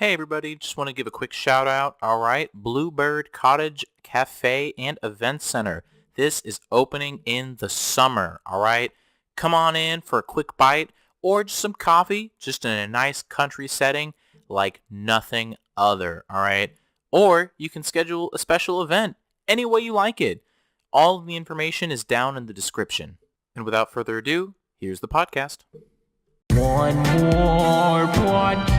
Hey everybody, just want to give a quick shout out. All right, Bluebird Cottage Cafe and Event Center. This is opening in the summer, all right? Come on in for a quick bite or just some coffee, just in a nice country setting like nothing other, all right? Or you can schedule a special event any way you like it. All of the information is down in the description. And without further ado, here's the podcast. One more podcast.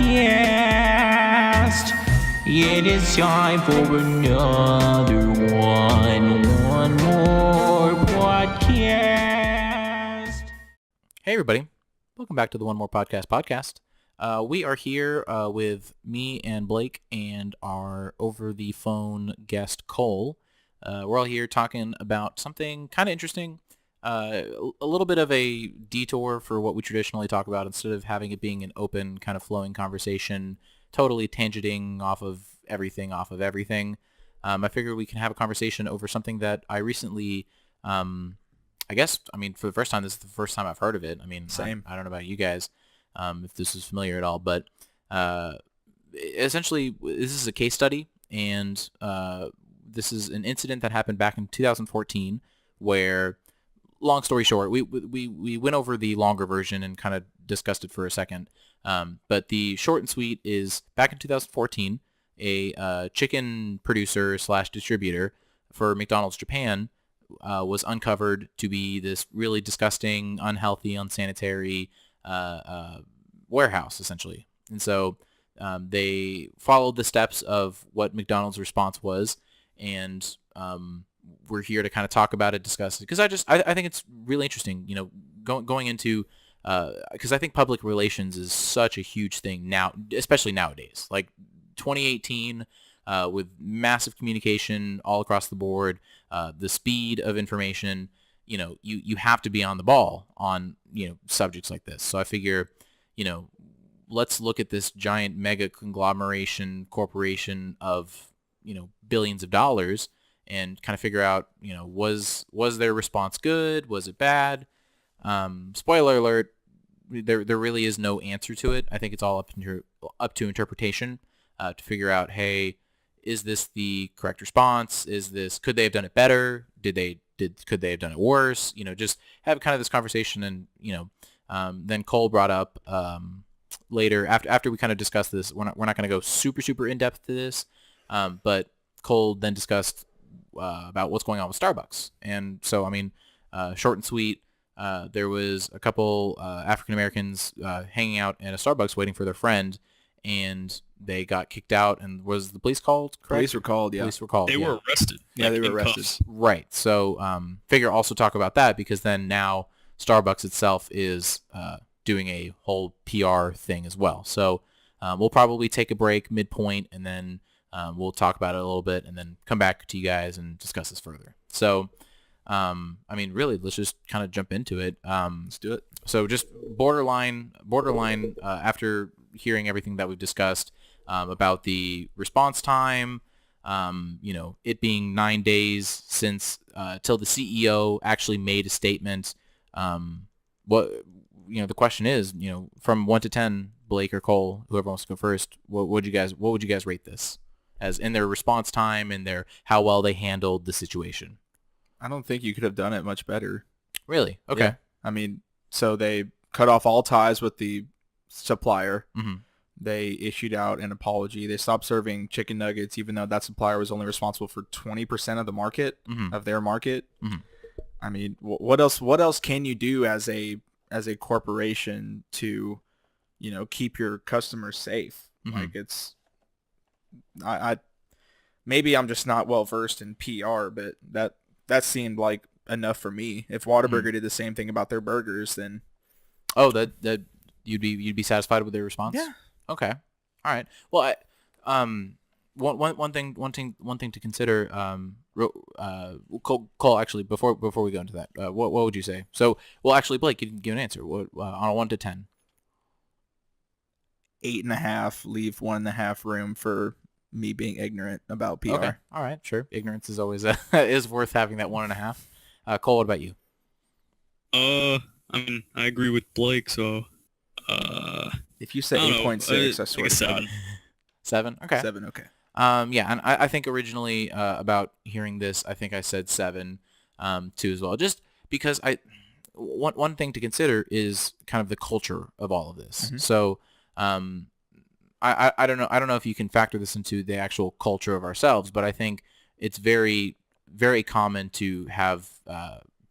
It is time for another one. One more podcast. Hey everybody, welcome back to the One More Podcast. We are here with me and Blake and our over-the-phone guest Cole. We're all here talking about something kind of interesting, a little bit of a detour for what we traditionally talk about instead of having it being an open kind of flowing conversation, totally tangenting off of everything. I figure we can have a conversation over something that I recently, for the first time, this is the first time I've heard of it. Same. I don't know about you guys, if this is familiar at all, but essentially this is a case study, and this is an incident that happened back in 2014 where, long story short, we went over the longer version and kind of discussed it for a second. But the short and sweet is back in 2014, a chicken producer / distributor for McDonald's Japan was uncovered to be this really disgusting, unhealthy, unsanitary warehouse, essentially. And so they followed the steps of what McDonald's response was, and we're here to kind of talk about it, discuss it, because I think it's really interesting, going into, because I think public relations is such a huge thing now, especially nowadays, like 2018, with massive communication all across the board, the speed of information, you have to be on the ball on, subjects like this. So I figure, let's look at this giant mega conglomeration corporation of, billions of dollars, and kind of figure out, was their response good? Was it bad? Spoiler alert, there really is no answer to it. I think it's all up to interpretation, to figure out, hey, is this the correct response? Could they have done it better? Could they have done it worse? Just have kind of this conversation, and then Cole brought up later after we kind of discussed this. We're not going to go super in depth to this, but Cole then discussed about what's going on with Starbucks. And so, short and sweet, there was a couple African Americans hanging out at a Starbucks waiting for their friend, and they got kicked out. And was the police called? Correct? Police were called, yeah. They were arrested. Yeah, they were in arrested. cuffs. Right. So figure also talk about that, because then now Starbucks itself is doing a whole PR thing as well. So we'll probably take a break midpoint, and then we'll talk about it a little bit, and then come back to you guys and discuss this further. So, really, let's just kind of jump into it. Let's do it. So just borderline, after hearing everything that we've discussed about the response time, it being 9 days since till the CEO actually made a statement. The question is, from 1 to 10, Blake or Cole, whoever wants to go first, what would you guys rate this as in their response time and how well they handled the situation? I don't think you could have done it much better. Really? Okay. Yeah. So they cut off all ties with the supplier. Mm-hmm. They issued out an apology. They stopped serving chicken nuggets, even though that supplier was only responsible for 20% of the market, Mm-hmm. of their market. Mm-hmm. What else can you do as a corporation to, keep your customers safe? Mm-hmm. Like, it's, I maybe I'm just not well versed in PR, but that seemed like enough for me. If Whataburger did the same thing about their burgers, then that you'd be satisfied with their response? Yeah. Okay. All right. Well, one thing to consider. Cole, actually, before we go into that, what would you say? So, well, actually, Blake, you didn't give an answer. What, on a 1 to 10? 8.5. Leave 1.5 room for me being ignorant about PR. Okay. All right. Sure. Ignorance is always is worth having that 1.5. Cole, what about you? I agree with Blake, so If you say I don't know, 8.6, I like swear a to God. 7. 7? Okay. 7, okay. Yeah, and I think originally about hearing this, I think I said 7 too as well. Just because one thing to consider is kind of the culture of all of this. Mhm. So I don't know if you can factor this into the actual culture of ourselves, but I think it's very, very common to have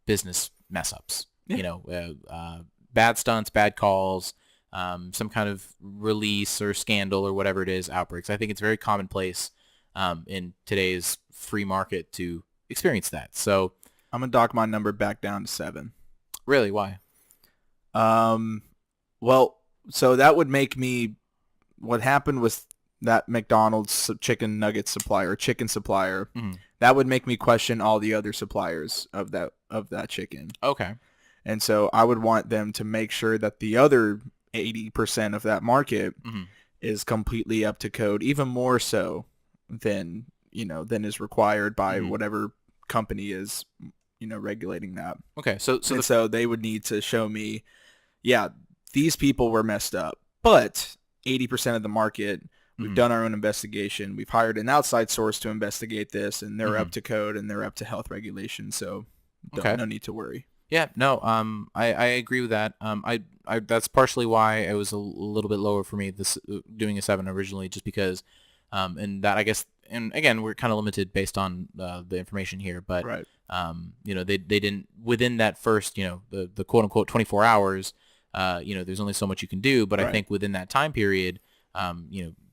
business mess ups. Yeah. You know, bad stunts, bad calls, some kind of release or scandal or whatever it is, outbreaks. I think it's very commonplace in today's free market to experience that. So I'm gonna dock my number back down to 7. really, why? Well, so that would make me. What happened with that McDonald's chicken nugget supplier, chicken supplier, Mhm. that would make me question all the other suppliers of that chicken. Okay. And so I would want them to make sure that the other 80% of that market Mhm. is completely up to code, even more so than is required by Mhm. whatever company is regulating that. Okay. So they would need to show me, yeah, these people were messed up, but 80% of the market, we've Mhm. done our own investigation. We've hired an outside source to investigate this, and they're Mhm. up to code and they're up to health regulations. So Okay. no need to worry. Yeah, no, I agree with that. I that's partially why it was a little bit lower for me, this doing a 7 originally, just because, and that I guess, and again, we're kind of limited based on the information here, but, Right. they didn't, within that first, the quote unquote 24 hours, there's only so much you can do, but I Right. think within that time period,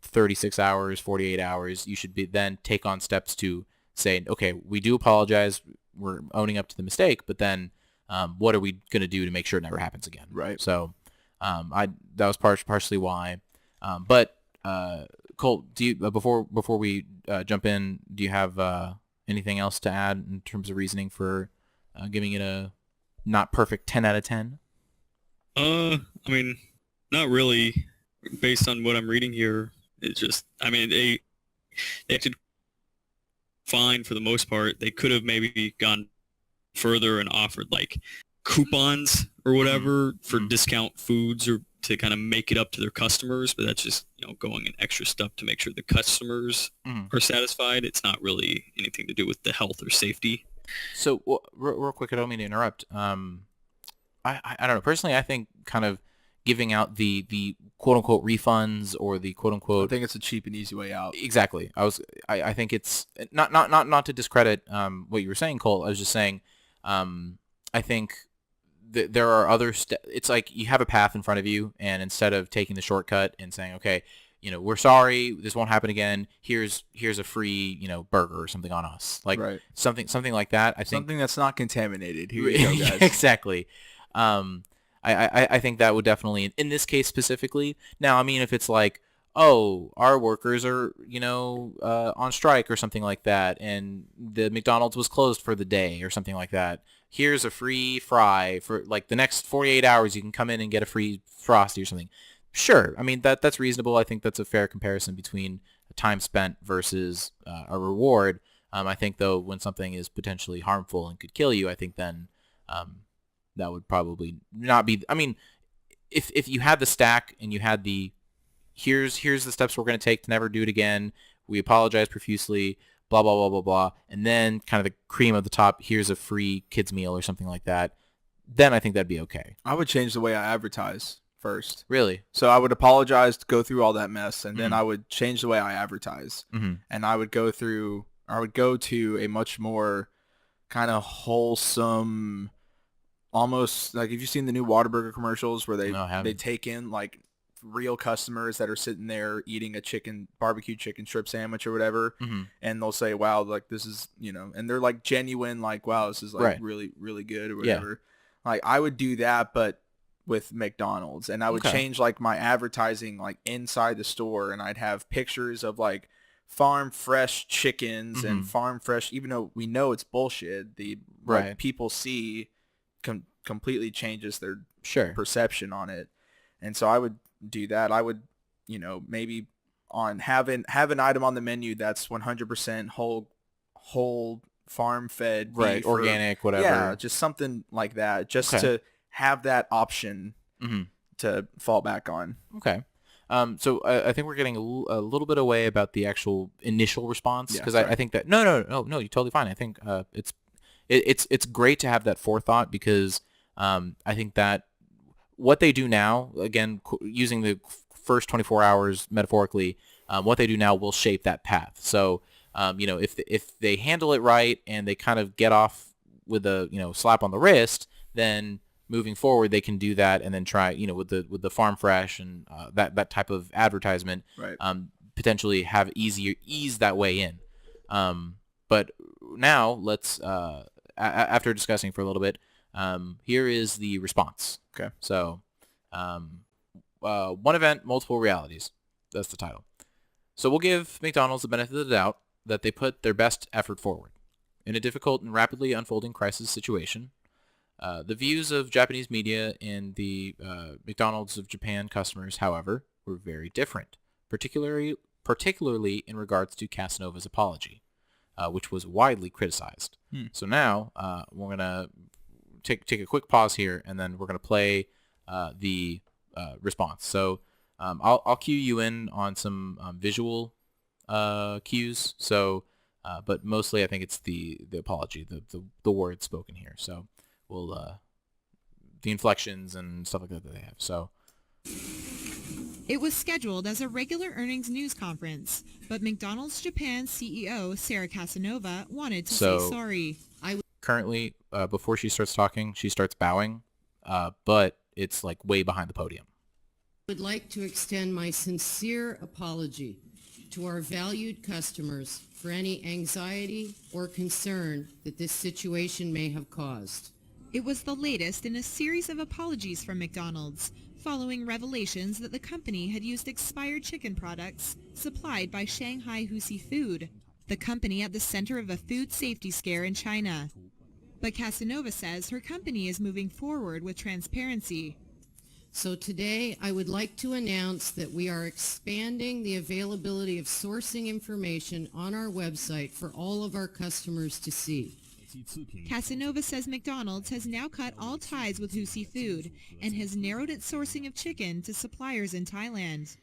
36 hours, 48 hours, you should then take on steps to say, okay, we do apologize, we're owning up to the mistake, but then, what are we going to do to make sure it never happens again? Right. So, that was partially why. But Colt, do you before we jump in, do you have anything else to add in terms of reasoning for giving it a not perfect 10 out of 10? I mean, not really. Based on what I'm reading here, it's just, I mean, they acted fine for the most part. They could have maybe gone further and offered like coupons or whatever for Mhm. discount foods or to kind of make it up to their customers, but that's just, going an extra step to make sure the customers Mhm. are satisfied. It's not really anything to do with the health or safety. So, real quick, I don't mean to interrupt. I don't know. Personally, I think kind of giving out the quote unquote refunds or the quote I unquote think it's a cheap and easy way out. exactly. I think it's not to discredit what you were saying, Cole. I was just saying, I think there are other it's like you have a path in front of you, and instead of taking the shortcut and saying, okay, we're sorry, this won't happen again. Here's a free, burger or something on us, like Right. something like that. I think Something that's not contaminated. Here you go, guys. exactly. I think that would definitely, in this case specifically. Now, I mean, if it's like, oh, our workers are, on strike or something like that, and the McDonald's was closed for the day or something like that. Here's a free fry for like the next 48 hours. You can come in and get a free Frosty or something. Sure. I mean, that's reasonable. I think that's a fair comparison between time spent versus a reward. I think, though, when something is potentially harmful and could kill you, I think then that would probably not be. I mean, if you had the stack and you had the here's the steps we're going to take to never do it again. We apologize profusely. Blah blah blah blah blah, and then kind of the cream of the top. Here's a free kids meal or something like that. Then I think that'd be okay. I would change the way I advertise first. Really? So I would apologize, go through all that mess, and then Mhm. I would change the way I advertise. Mm-hmm. And I would go to a much more kind of wholesome, almost like, if you've seen the new Whataburger commercials where No, I haven't. they take in like real customers that are sitting there eating a barbecue chicken strip sandwich or whatever, Mm-hmm. and they'll say, wow, like this is, and they're like genuine, like, wow, this is like Right. really, really good or Yeah. whatever. Like I would do that, but with McDonald's, and I would Okay. change like my advertising like inside the store, and I'd have pictures of like farm fresh chickens Mhm. and farm fresh, even though we know it's bullshit, Right. what people see completely changes their Sure. perception on it. And so I would do that. I would, maybe have an item on the menu that's 100% whole farm fed Right. beef Organic, whatever. yeah, just something like that, just Okay. to have that option Mm-hmm. to fall back on. Okay. So I think we're getting a little bit away about the actual initial response Yeah, because sorry. I think that no, you're totally fine. I think it's great to have that forethought because I think that what they do now, again, using the first 24 hours metaphorically, what they do now will shape that path. So, if they handle it right and they kind of get off with a slap on the wrist, then moving forward they can do that and then try with the farm fresh and that type of advertisement, Right. potentially have ease that way in. But now let's after discussing for a little bit, here is the response. Okay. So, one event, multiple realities. That's the title. So we'll give McDonald's the benefit of the doubt that they put their best effort forward. In a difficult and rapidly unfolding crisis situation, the views of Japanese media and the McDonald's of Japan customers, however, were very different, particularly in regards to Casanova's apology, which was widely criticized. So now we're going to take a quick pause here, and then we're going to play the response. So I'll cue you in on some visual cues. So, but mostly I think it's the apology, the words spoken here. So we'll the inflections and stuff like that they have. So. It was scheduled as a regular earnings news conference, but McDonald's Japan CEO Sarah Casanova wanted to say sorry. Currently, before she starts talking, she starts bowing, but it's like way behind the podium. I would like to extend my sincere apology to our valued customers for any anxiety or concern that this situation may have caused. It was the latest in a series of apologies from McDonald's, following revelations that the company had used expired chicken products supplied by Shanghai Husi Food, the company at the center of a food safety scare in China. But Casanova says her company is moving forward with transparency. So today, I would like to announce that we are expanding the availability of sourcing information on our website for all of our customers to see. Casanova says McDonald's has now cut all ties with Husi Food and has narrowed its sourcing of chicken to suppliers in Thailand.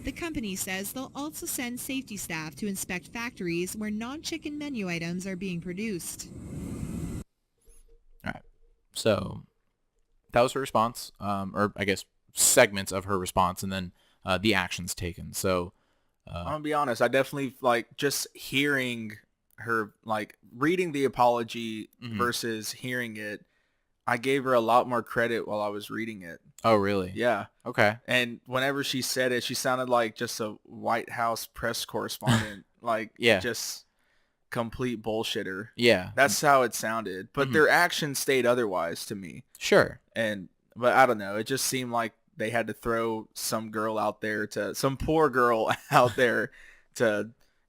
The company says they'll also send safety staff to inspect factories where non-chicken menu items are being produced. All right. So that was her response, or I guess segments of her response, and then the actions taken. So I'm gonna be honest. I definitely like just hearing her, like reading the apology versus hearing it. I gave her a lot more credit while I was reading it. Oh, really? Yeah. Okay. And whenever she said it, she sounded like just a White House press correspondent, like just complete bullshitter. Yeah. That's how it sounded. But their actions stayed otherwise to me. Sure. But I don't know. It just seemed like they had to throw some poor girl out there to,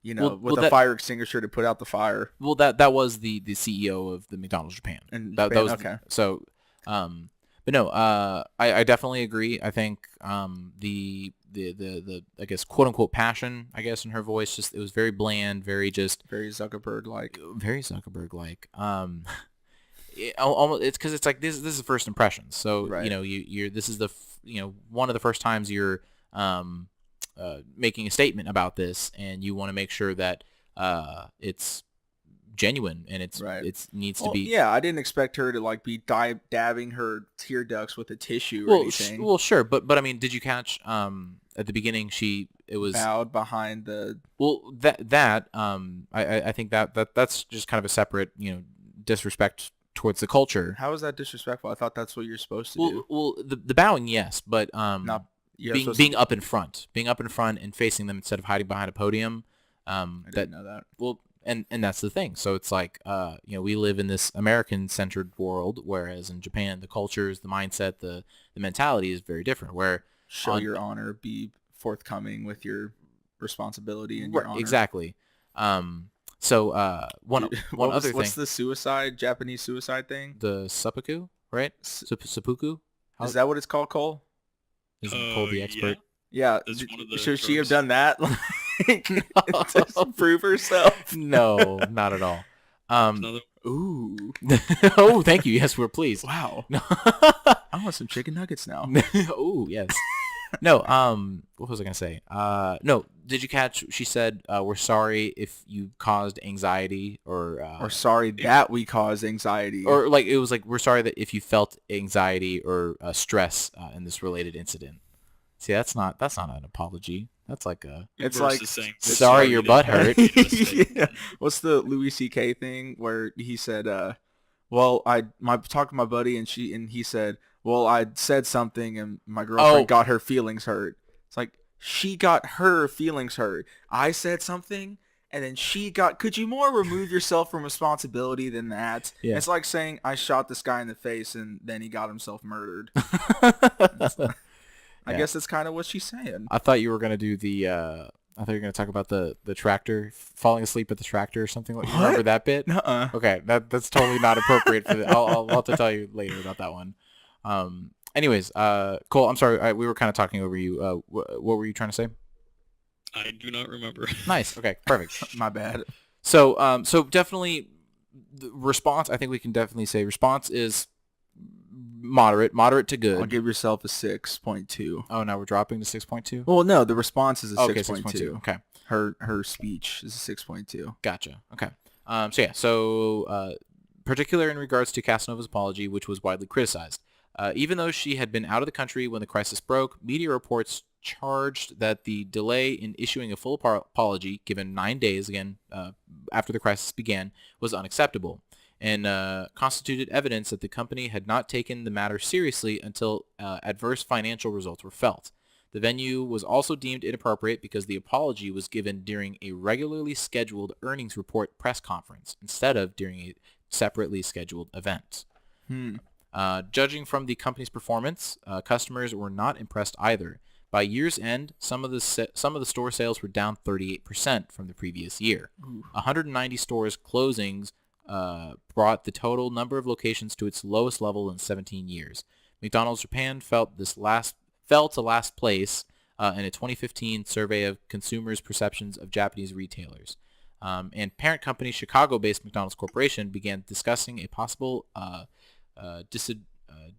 with a fire extinguisher to put out the fire. Well, that was the CEO of the McDonald's Japan. And that was okay. So, but no, I definitely agree. I think the I guess quote unquote passion, I guess, in her voice, just it was very bland, very Zuckerberg like. Very Zuckerberg like. Almost, it's because it's like this is first impressions. So right. you're this is the one of the first times you're making a statement about this, and you want to make sure that it's genuine and it needs to be. Yeah, I didn't expect her to like be dabbing her tear ducts with a tissue or anything. Well, sure, but I mean, did you catch at the beginning it was bowed behind the. Well, I think that's just kind of a separate disrespect towards the culture. How is that disrespectful? I thought that's what you're supposed to do. Well, the bowing, yes, but not being up in front and facing them instead of hiding behind a podium. I didn't know that. Well, and that's the thing. So it's like we live in this American-centered world, whereas in Japan, the cultures, the mindset, the mentality is very different. Where show your honor, be forthcoming with your responsibility and your honor. Exactly. So one other thing. What's the Japanese suicide thing? The seppuku, right? Seppuku. Is that what it's called, Cole? Isn't Cole the expert? Yeah. Should she have done that? No. To prove herself? No, not at all. Ooh. Oh, thank you. Yes, we're pleased. Wow. I want some chicken nuggets now. Oh, yes. No, what was I gonna say? No, did you catch? She said, "We're sorry if you caused anxiety, Or sorry that we caused anxiety. or like it was like we're sorry that if you felt anxiety or stress in this related incident." See, that's not an apology. That's like a It's versus like saying, sorry your butt hurt. Yeah. What's the Louis C.K. thing where he said, well, talked to my buddy and he said, well, I said something and my girlfriend Oh. got her feelings hurt. It's like, she got her feelings hurt. I said something and then could you more remove yourself from responsibility than that? Yeah. It's like saying I shot this guy in the face and then he got himself murdered. I guess that's kind of what she's saying. I thought you were gonna do the. I thought you were gonna talk about the tractor falling asleep at the tractor or something. Like, you remember that bit? Nuh-uh. Okay, that's totally not appropriate for the. I'll have to tell you later about that one. Anyways, Cole, I'm sorry, we were kind of talking over you. What were you trying to say? I do not remember. Nice. Okay, perfect. My bad. So, so definitely, the response. I think we can definitely say response is moderate to good. I'll give yourself a 6.2. Oh, now we're dropping to 6.2. Well, no, the response is a Okay, 6.2. Okay. Her speech is a 6.2. Gotcha. Okay. So particular in regards to Casanova's apology, which was widely criticized. Even though she had been out of the country when the crisis broke, media reports charged that the delay in issuing a full apology, given 9 days again after the crisis began, was unacceptable, and constituted evidence that the company had not taken the matter seriously until adverse financial results were felt. The venue was also deemed inappropriate because the apology was given during a regularly scheduled earnings report press conference instead of during a separately scheduled event. Judging from the company's performance, customers were not impressed either. By year's end, some of the store sales were down 38% from the previous year. 190 stores closings brought the total number of locations to its lowest level in 17 years. McDonald's Japan fell to last place in a 2015 survey of consumers' perceptions of Japanese retailers. And parent company Chicago-based McDonald's Corporation began discussing a possible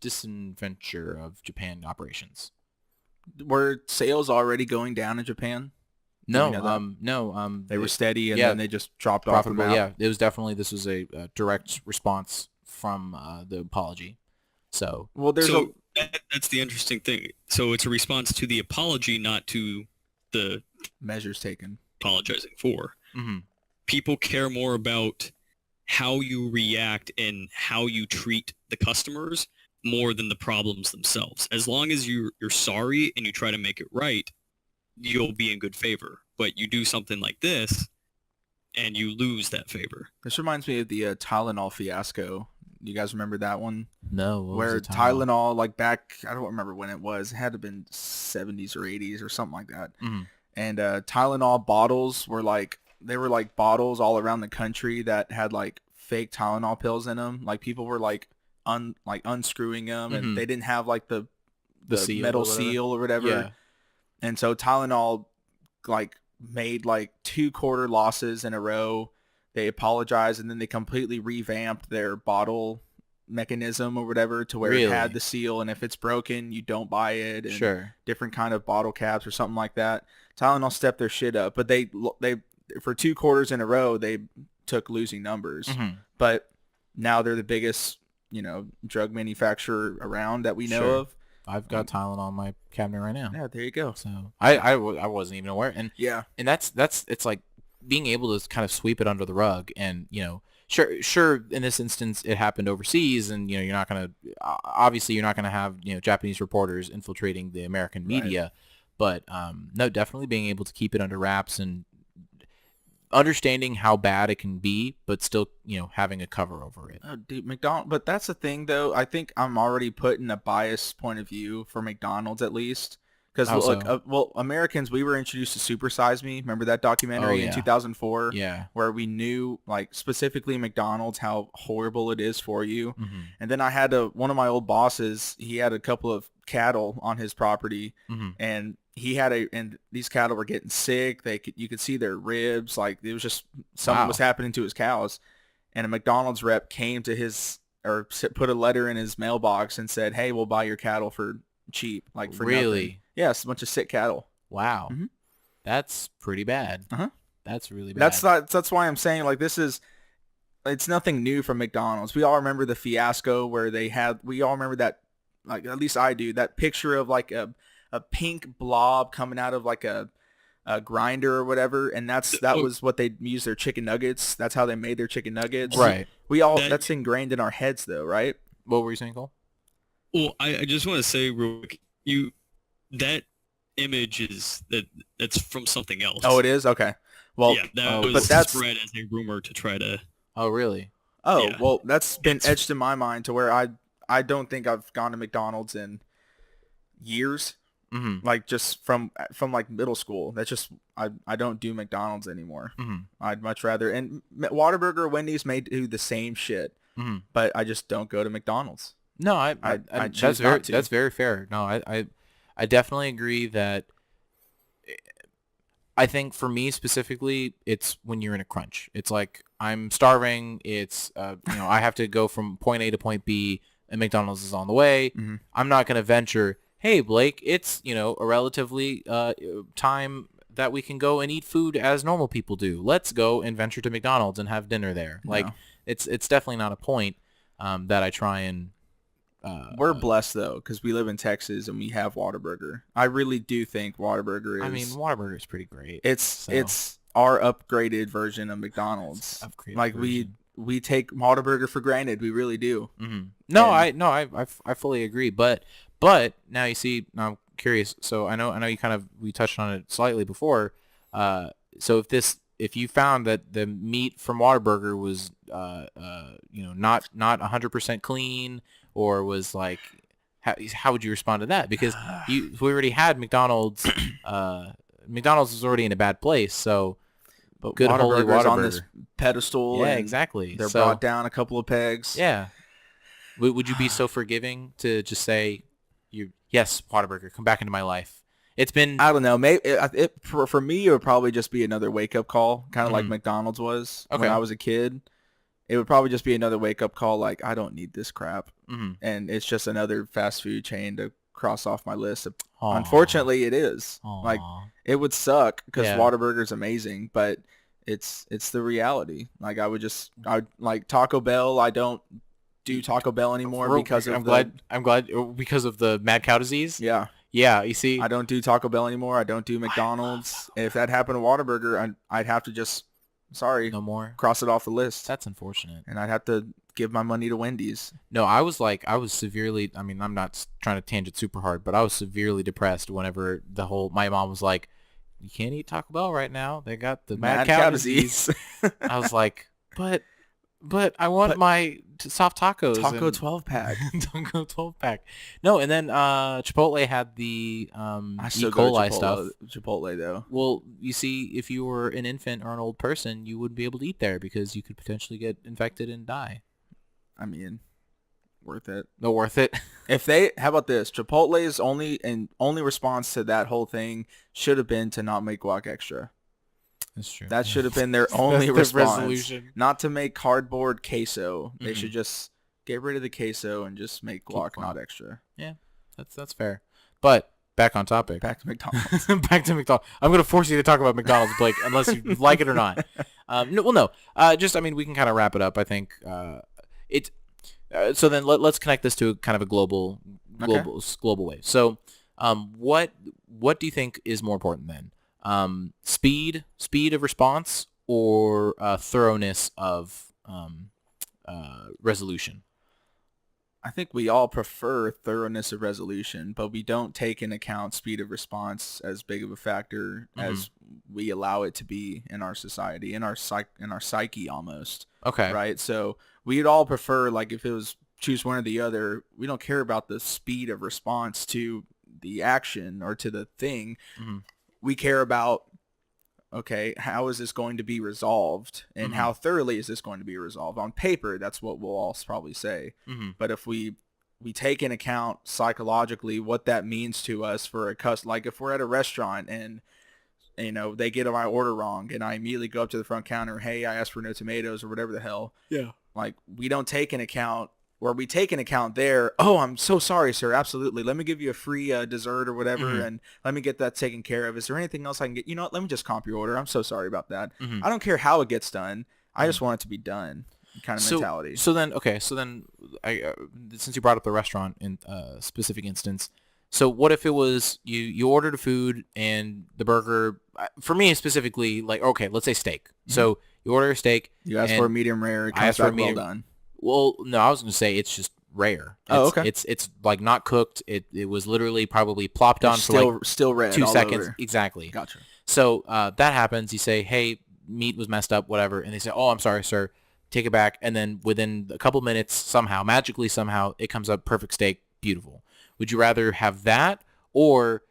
disinventure of Japan operations. Were sales already going down in Japan? No, no. They were steady and then they just dropped profitable. off the map. Yeah, it was definitely, this was a direct response from the apology. So, Well, that's the interesting thing. So it's a response to the apology, not to the measures taken. apologizing for. People care more about how you react and how you treat the customers more than the problems themselves. As long as you're sorry and you try to make it right, you'll be in good favor. But you do something like this and you lose that favor. This reminds me of the Tylenol fiasco. You guys remember that one? no. Where Tylenol, like back, I don't remember when it was. It had to have been 70s or 80s or something like that. And Tylenol bottles were they were like bottles all around the country that had like fake Tylenol pills in them. Like people were unscrewing them and they didn't have like the seal metal or whatever. seal or whatever. Yeah. And so Tylenol made 2 quarter losses in a row. They apologized and then they completely revamped their bottle mechanism or whatever to where it had the seal, and if it's broken, you don't buy it. And different kind of bottle caps or something like that. Tylenol stepped their shit up, but they for 2 quarters in a row they took losing numbers. But now they're the biggest, drug manufacturer around that we know of. I've got Tylenol in my cabinet right now. Yeah, there you go. So I wasn't even aware, and yeah, and that's it's like being able to kind of sweep it under the rug, and sure in this instance it happened overseas, and you're not gonna have Japanese reporters infiltrating the American media, but no, definitely being able to keep it under wraps and understanding how bad it can be, but still having a cover over it. Oh, dude, McDonald's. But that's the thing, though. I think I'm already putting a biased point of view for McDonald's, at least, because Americans, we were introduced to Super Size Me. Remember that documentary in 2004? Yeah, where we knew, specifically McDonald's, how horrible it is for you. And then I had one of my old bosses. He had a couple of cattle on his property, and and these cattle were getting sick. You could see their ribs. Like, it was just something was happening to his cows. And a McDonald's rep came to put a letter in his mailbox and said, "Hey, we'll buy your cattle for cheap, like for Really? nothing. Yeah, it's a bunch of sick cattle. Wow. Mhm. That's pretty bad. Uh-huh. That's really bad. That's why I'm saying like it's nothing new from McDonald's. We all remember the fiasco where we all remember that, like at least I do, that picture of like a pink blob coming out of like a grinder or whatever, and that was what they used their chicken nuggets. That's how they made their chicken nuggets. Right. That's ingrained in our heads though, right? What were you saying, Cole? Well, I just want to say real quick, that image that's from something else. Oh, it is? Okay. Well, yeah, that was but that's spread as a rumor to try to. Oh, really? Oh, Yeah. well, that's been etched in my mind to where I don't think I've gone to McDonald's in years. Mm-hmm. Like just from like middle school. That's just I don't do McDonald's anymore. Mm-hmm. I'd much rather, and Whataburger, Wendy's may do the same shit, Mm-hmm. but I just don't go to McDonald's. No, I choose not to. that's very fair. No, I definitely agree that. I think for me specifically, it's when you're in a crunch. It's like I'm starving. It's I have to go from point A to point B, and McDonald's is on the way. Mm-hmm. I'm not going to venture. Hey, Blake, it's a relatively time that we can go and eat food as normal people do. Let's go and venture to McDonald's and have dinner there. No. Like it's definitely not a point that I try and. We're blessed though, because we live in Texas and we have Whataburger. I really do think Whataburger is. I mean, Whataburger is pretty great. It's our upgraded version of McDonald's. Upgraded like version. we take Whataburger for granted. We really do. Mm-hmm. No, And- I fully agree. But now you see, now I'm curious. So I know we touched on it slightly before. So if you found that the meat from Whataburger was not 100% clean, or was like, how would you respond to that? Because we already had McDonald's. McDonald's was already in a bad place. So, But good holy Whataburger's on Whataburger. this pedestal. Yeah, and exactly. They're So- brought down a couple of pegs. Yeah. Would you be so forgiving to just say, yes, Whataburger, come back into my life? It's been. I don't know. Maybe for me, it would probably just be another wake up call, kind of like Mhm. McDonald's was Okay. when I was a kid. It would probably just be another wake up call, like I don't need this crap, Mhm. and it's just another fast food chain to cross off my list. Aw. Unfortunately, it is. Aw. Like it would suck because Yeah. Whataburger's amazing, but it's the reality. Like I like Taco Bell. I don't do Taco Bell anymore because of I'm glad because of the mad cow disease. yeah. Yeah, you see. I don't do Taco Bell anymore. I don't do McDonald's. If that happened to Whataburger, I'd have to just No more. cross it off the list, That's unfortunate. and I'd have to give my money to Wendy's. No, I was severely. I mean, I'm not trying to tangent super hard, but I was severely depressed whenever my mom was like, "You can't eat Taco Bell right now. They got the mad cow disease." I was like, but I want my soft tacos. Taco and 12 pack. Taco 12 pack. No, and then Chipotle had the I E. still go to coli stuff. Chipotle though. Well, you see, if you were an infant or an old person, you wouldn't be able to eat there because you could potentially get infected and die. I mean, worth it. No worth it. How about this? Chipotle's only response to that whole thing should have been to not make guac extra. That's true. That should have been their only That's the response. resolution. Not to make cardboard queso. They Mhm. should just get rid of the queso and just make guac guac. not extra. That's fair. But back on topic. Back to McDonald's. Back to McDonald's. I'm going to force you to talk about McDonald's, Blake, unless you like it or not. No. We can kind of wrap it up. I think it's. So then let's connect this to kind of a global way. So, what do you think is more important then? Speed of response or thoroughness of resolution? I think we all prefer thoroughness of resolution, but we don't take into account speed of response as big of a factor as we allow it to be in our society, in our psyche almost. Okay. Right? So we'd all prefer, like, if it was choose one or the other, we don't care about the speed of response to the action or to the thing. Mhm. We care about, okay, how is this going to be resolved, and how thoroughly is this going to be resolved? On paper, that's what we'll all probably say. Mm-hmm. But if we take in account psychologically what that means to us for a like if we're at a restaurant and they get my order wrong and I immediately go up to the front counter, hey, I asked for no tomatoes or whatever the hell. Yeah. Like, we don't take in account where we take into account there, oh, I'm so sorry, sir. Absolutely. Let me give you a free dessert or whatever, and let me get that taken care of. Is there anything else I can get? You know what? Let me just comp your order. I'm so sorry about that. I don't care how it gets done. I just want it to be done kind of mentality. So then, I since you brought up the restaurant in specific instance, so what if it was you ordered a food and the burger, for me specifically, like, okay, let's say steak. So you order a steak. You ask for a medium rare. It comes back well done. Well, no, I was going to say it's just rare. Okay. It's like not cooked. It was literally probably plopped on for like still red 2 all seconds. over. Exactly. Gotcha. So that happens. You say, hey, meat was messed up, whatever. And they say, oh, I'm sorry, sir. Take it back. And then within a couple minutes, magically somehow, it comes up perfect steak. Beautiful. Would you rather have that or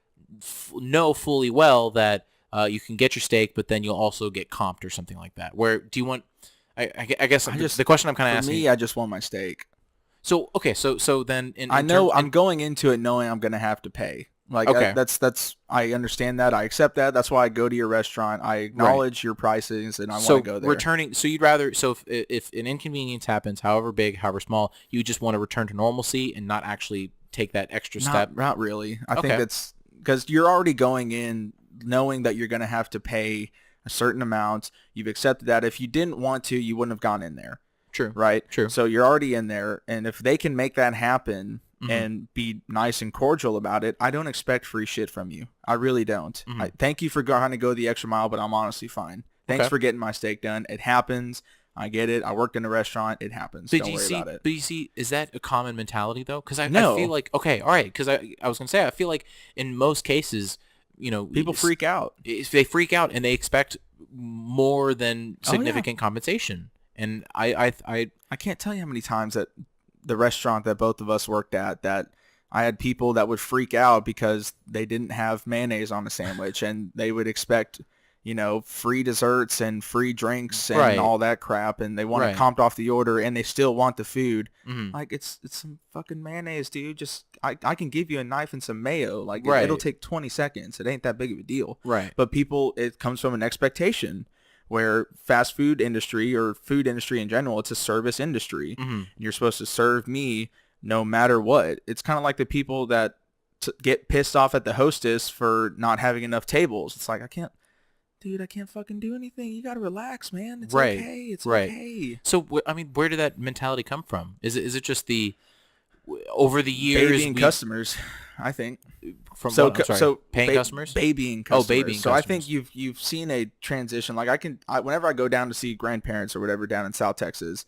know fully well that you can get your steak, but then you'll also get comped or something like that? Where do you want... I guess the question I'm kind of asking... For me, I just want my steak. So, okay, so then... I'm going into it knowing I'm going to have to pay. Like, okay. That's I understand that. I accept that. That's why I go to your restaurant. I acknowledge your prices, and I want to go there. So you'd rather... So if an inconvenience happens, however big, however small, you just want to return to normalcy and not actually take that extra step? Not really. I think that's... Because you're already going in knowing that you're going to have to pay a certain amount. You've accepted that. If you didn't want to, you wouldn't have gone in there. True. Right? True. So you're already in there, and if they can make that happen and be nice and cordial about it, I don't expect free shit from you. I really don't. Thank you for trying to go the extra mile, but I'm honestly fine. Thanks for getting my steak done. It happens. I get it. I worked in a restaurant. It happens. Don't worry about it. But you see, is that a common mentality, though? Because I feel like, okay, all right, because I was going to say, I feel like in most cases, people freak out. They freak out and they expect more than significant compensation. And I can't tell you how many times that the restaurant that both of us worked at, that I had people that would freak out because they didn't have mayonnaise on the sandwich, and they would expect, free desserts and free drinks and all that crap, and they want it comped off the order, and they still want the food. Like, it's some fucking mayonnaise, dude. Just I can give you a knife and some mayo. Like, it'll take 20 seconds. It ain't that big of a deal. Right. But it comes from an expectation. Where fast food industry or food industry in general, it's a service industry. And you're supposed to serve me no matter what. It's kind of like the people that get pissed off at the hostess for not having enough tables. It's like, I can't fucking do anything. You got to relax, man. It's okay. It's okay. So, where did that mentality come from? Is it just over the years? Babying customers, I think. From paying customers? Babying customers. Oh, babying so customers. I think you've seen a transition. Like whenever I go down to see grandparents or whatever down in South Texas,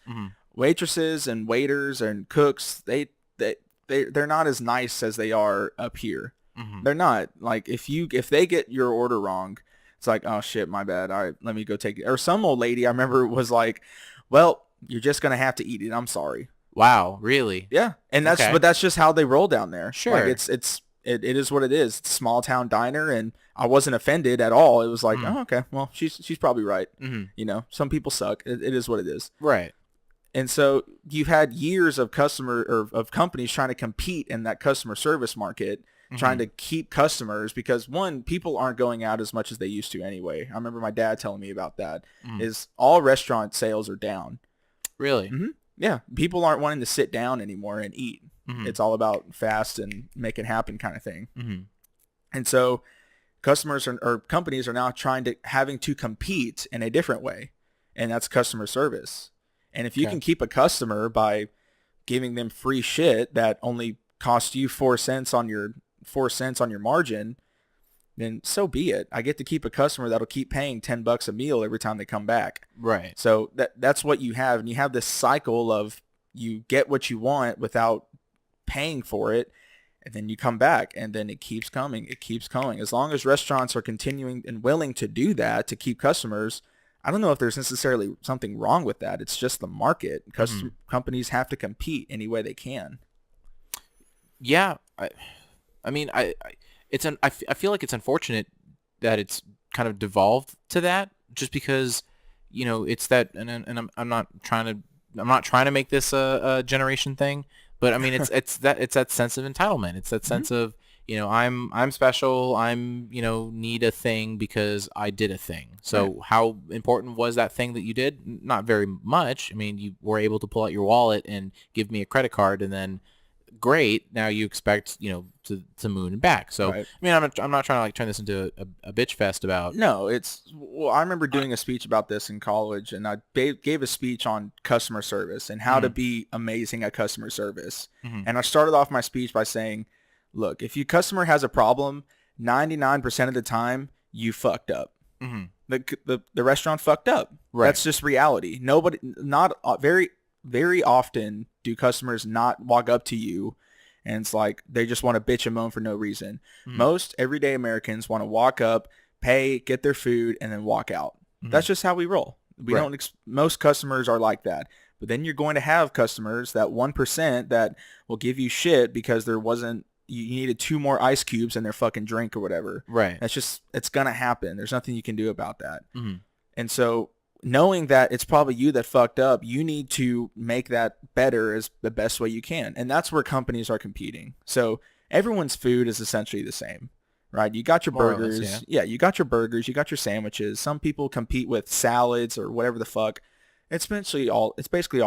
waitresses and waiters and cooks, they're not as nice as they are up here. They're not. Like if they get your order wrong, it's like, oh shit, my bad. All right, let me go take it. Or some old lady I remember was like, well, you're just gonna have to eat it. I'm sorry. Wow, really? Yeah, and that's just how they roll down there. Sure, like it is what it is. It's a small town diner, and I wasn't offended at all. It was like, oh, okay, well, she's probably right. Some people suck. It is what it is. Right. And so you've had years of of companies trying to compete in that customer service market, trying to keep customers because people aren't going out as much as they used to anyway. I remember my dad telling me about that. Is all restaurant sales are down. Really? Yeah, people aren't wanting to sit down anymore and eat. It's all about fast and make it happen kind of thing. And so customers or companies are now having to compete in a different way, and that's customer service. And if you can keep a customer by giving them free shit that only costs you 4 cents on your margin, then so be it. I get to keep a customer that'll keep paying $10 a meal every time they come back. Right. So that's what you have. And you have this cycle of you get what you want without paying for it, and then you come back, and then it keeps coming. It keeps going. As long as restaurants are continuing and willing to do that to keep customers, I don't know if there's necessarily something wrong with that. It's just the market. Companies have to compete any way they can. Yeah. I feel like it's unfortunate that it's kind of devolved to that, just because, it's that, and I'm not trying to make this a generation thing, but I mean, it's that sense of entitlement. It's that sense of, I'm special. Need a thing because I did a thing. So how important was that thing that you did? Not very much. I mean, you were able to pull out your wallet and give me a credit card, and then great. Now you expect, to moon and back. So, Right. I mean, I'm not trying to like turn this into a bitch fest about. No, I remember doing a speech about this in college, and I gave a speech on customer service and how to be amazing at customer service. Mhm. And I started off my speech by saying, look, if your customer has a problem, 99% of the time you fucked up. Mhm. The restaurant fucked up. Right. That's just reality. Very, very often do customers not walk up to you and it's like they just want to bitch and moan for no reason. Most everyday Americans want to walk up, pay, get their food, and then walk out. That's just how we roll. We Right. don't. Most customers are like that. But then you're going to have customers, that 1% that will give you shit because you needed 2 more ice cubes in their fucking drink or whatever. Right. It's gonna happen. There's nothing you can do about that. Mhm. And so knowing that it's probably you that fucked up, you need to make that better as the best way you can. And that's where companies are competing. So everyone's food is essentially the same, right? You got your More or less, burgers. yeah. You got your burgers. You got your sandwiches. Some people compete with salads or whatever the fuck. It's basically all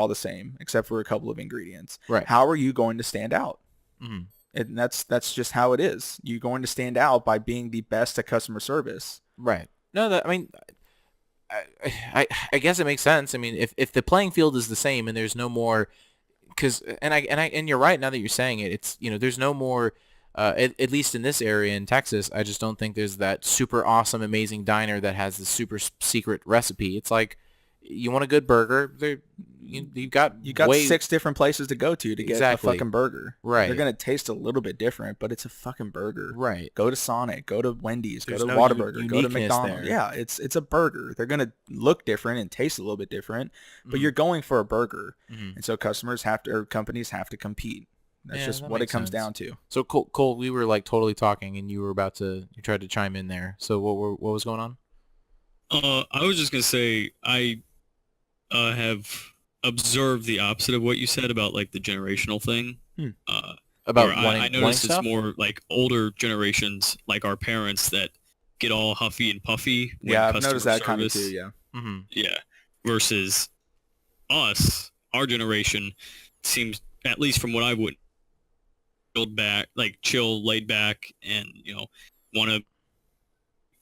the same except for a couple of ingredients. Right. How are you going to stand out? Mhm. And that's just how it is. You're going to stand out by being the best at customer service. Right. No, I mean, I guess it makes sense. I mean, if the playing field is the same and there's no more, and you're right now that you're saying it. It's there's no more. At least in this area in Texas, I just don't think there's that super awesome, amazing diner that has the super secret recipe. It's like, you want a good burger, you've got way, 6 different places to go to get Exactly. a fucking burger. Right. They're gonna taste a little bit different, but it's a fucking burger. Right. Go to Sonic, go to Wendy's, There's go to no Whataburger, go to uniqueness McDonald's. there. Yeah, it's a burger. They're gonna look different and taste a little bit different, but you're going for a burger, and so companies have to compete. That's Yeah, just that what it makes comes sense. down to. So Cole, we were like totally talking, and you tried to chime in there. So what was going on? I was just gonna say I have observed the opposite of what you said about like the generational thing. About Or wanting I noticed it's stuff? more like older generations, like our parents, that get all huffy and puffy when Yeah, I've customer noticed that kind of service- too. Yeah. Mm-hmm. Yeah. Versus us, our generation seems, at least from what I would, chill, laid back, and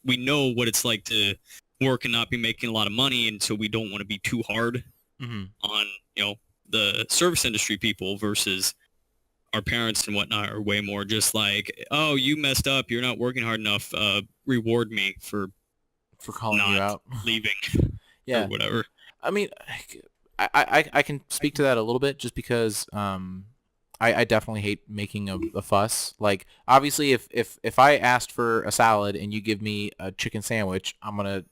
we know what it's like to work and not be making a lot of money, and so we don't want to be too hard Mm-hmm. on the service industry people, versus our parents and whatnot are way more just like, oh, you messed up, you're not working hard enough, reward me for For calling not you out. leaving Yeah. or whatever. I mean, I can speak to that a little bit just because I definitely hate making a fuss. Like, obviously, if I asked for a salad and you give me a chicken sandwich, I'm gonna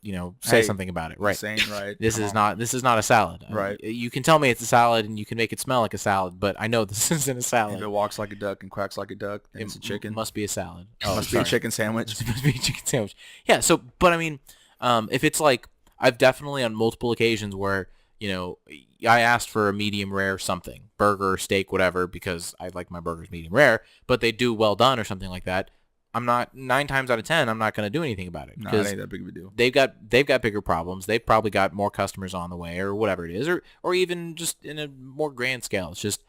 say Hey, something about it, right? Insane, right? This Come is on. not a salad. Right. You can tell me it's a salad and you can make it smell like a salad, but I know this isn't a If salad. it walks like a duck and quacks like a duck, then It it's a chicken. must be a salad. Must be a chicken sandwich. It must be a chicken sandwich. Yeah. So, but I mean, if it's like, I've definitely on multiple occasions where I asked for a medium rare something, burger, steak, whatever, because I like my burgers medium rare, but they do well done or something like that. I'm not 9 times out of 10. I'm not going to do anything about it No, it because ain't that big of a deal. they've got bigger problems. They've probably got more customers on the way or whatever it is, or even just in a more grand scale. It's just,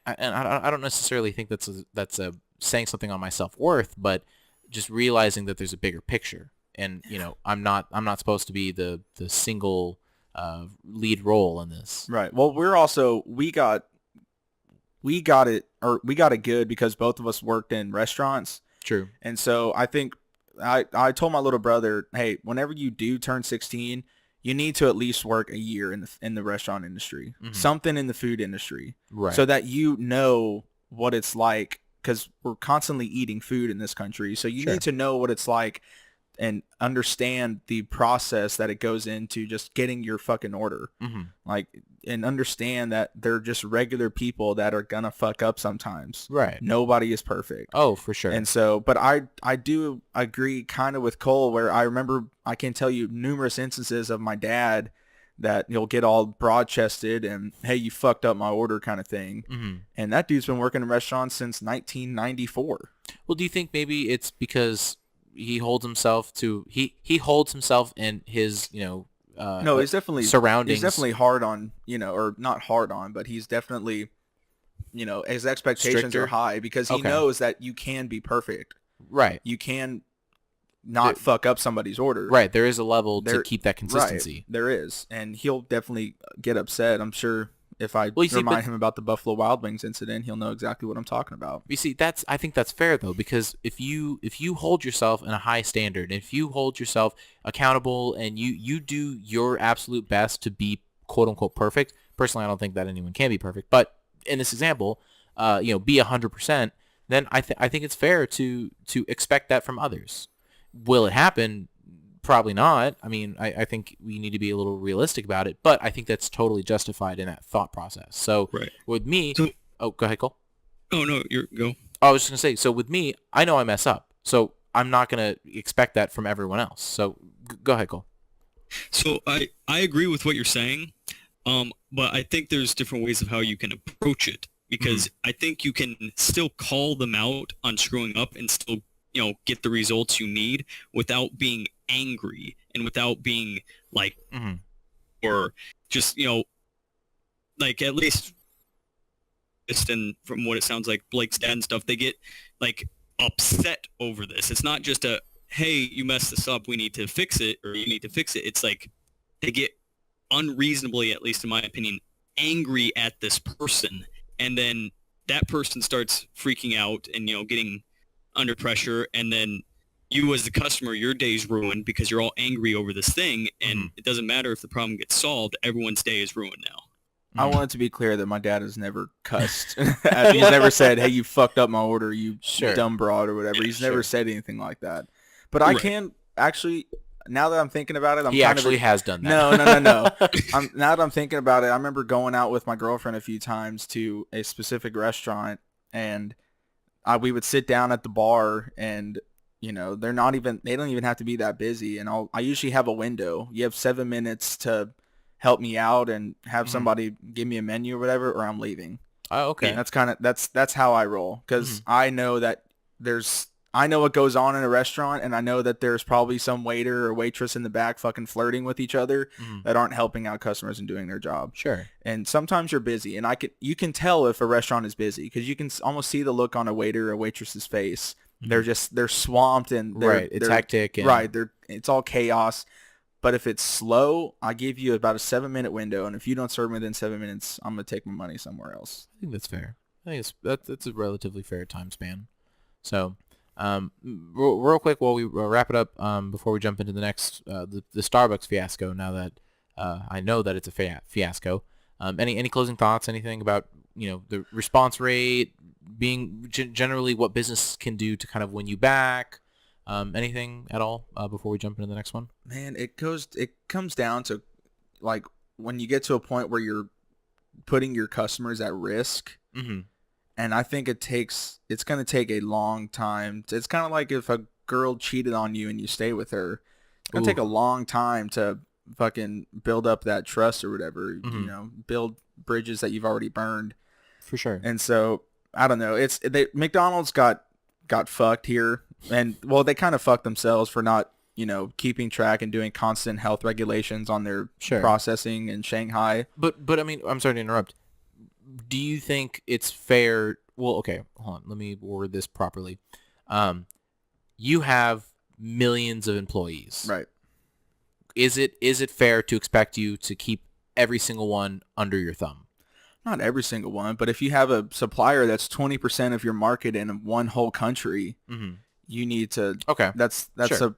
and I don't necessarily think that's a saying something on my self-worth, but just realizing that there's a bigger picture, and I'm not supposed to be the single lead role in this. Right. Well, we got it good because both of us worked in restaurants. True. And so I think I told my little brother, hey, whenever you do turn 16, you need to at least work a year in the restaurant industry, something in the food industry, Right. so that you know what it's like, because we're constantly eating food in this country. So you Sure. need to know what it's like and understand the process that it goes into just getting your fucking order. Mhm. Like, and understand that they're just regular people that are gonna fuck up sometimes. Right. Nobody is perfect. Oh, for sure. And so, but I do agree kind of with Cole, where I remember, I can tell you numerous instances of my dad that he'll get all broad-chested and, hey, you fucked up my order kind of thing. Mm-hmm. And that dude's been working in restaurants since 1994. Well, do you think maybe it's because he holds himself to he holds himself in his No, he's definitely surroundings. He's definitely hard on, or not hard on, but he's definitely, his expectations Stricter? are high because he Okay. knows that you can be perfect. Right. You can not fuck up somebody's order. Right. There is a level to There- keep that consistency. Right, there is, and he'll definitely get upset. I'm sure if I Well, you see, remind but- him about the Buffalo Wild Wings incident, he'll know exactly what I'm talking about. You see, I think that's fair though, because if you hold yourself in a high standard, if you hold yourself accountable and you do your absolute best to be quote unquote perfect. Personally, I don't think that anyone can be perfect, but in this example, be 100%, then I think it's fair to expect that from others. Will it happen? Probably not. I mean, I think we need to be a little realistic about it, but I think that's totally justified in that thought process. So Right. with me, So- go ahead, Cole. Oh no, go. I was just going to say, so with me, I know I mess up, so I'm not going to expect that from everyone else. So go ahead, Cole. So I agree with what you're saying, but I think there's different ways of how you can approach it, because I think you can still call them out on screwing up and still get the results you need without being angry and without being like Mhm. or just like at least and from what it sounds like Blake's dad and stuff, they get like upset over this. It's not just a hey, you messed this up, we need to fix it, or you need to fix it. It's like they get unreasonably, at least in my opinion, angry at this person, and then that person starts freaking out and getting under pressure, and then you as the customer, your day's ruined because you're all angry over this thing, and it doesn't matter if the problem gets solved, everyone's day is ruined now. I want it to be clear that my dad has never cussed. He's never said, hey, you fucked up my order, you Sure. dumb broad or whatever. Yeah, He's never sure. said anything like that. But I Right. can actually, now that I'm thinking about it, I'm He kind actually of... has done that. No. Now that I'm thinking about it, I remember going out with my girlfriend a few times to a specific restaurant, and we would sit down at the bar, and they don't even have to be that busy, and I usually have a window. You have 7 minutes to help me out and have somebody give me a menu or whatever, or I'm leaving. Oh, okay. And that's how I roll, because I know that I know what goes on in a restaurant, and I know that there's probably some waiter or waitress in the back fucking flirting with each other that aren't helping out customers and doing their job. Sure. And sometimes you're busy, and you can tell if a restaurant is busy because you can almost see the look on a waiter or waitress's face. They're swamped, and It's hectic. And, right. It's all chaos. But if it's slow, I give you about a 7-minute window, and if you don't serve me within 7 minutes, I'm gonna take my money somewhere else. I think that's fair. I think that's a relatively fair time span. So, real quick while we wrap it up, before we jump into the next the Starbucks fiasco. Now that I know that it's a fiasco, any closing thoughts? Anything about the response rate being generally what business can do to kind of win you back? Anything at all before we jump into the next one? Man, it comes down to like when you get to a point where you're putting your customers at risk. Mm-hmm. And I think it's going to take a long time. It's kind of like if a girl cheated on you and you stay with her, it's going to take a long time to fucking build up that trust or whatever, build bridges that you've already burned. For sure. And so, I don't know. McDonald's got fucked here, and well, they kind of fucked themselves for not, keeping track and doing constant health regulations on their processing in Shanghai. But I mean, I'm sorry to interrupt. Do you think it's fair? Well, okay, hold on. Let me word this properly. You have millions of employees. Right. Is it fair to expect you to keep every single one under your thumb? Not every single one, but if you have a supplier that's 20% of your market in one whole country, you need to. Okay. That's Sure.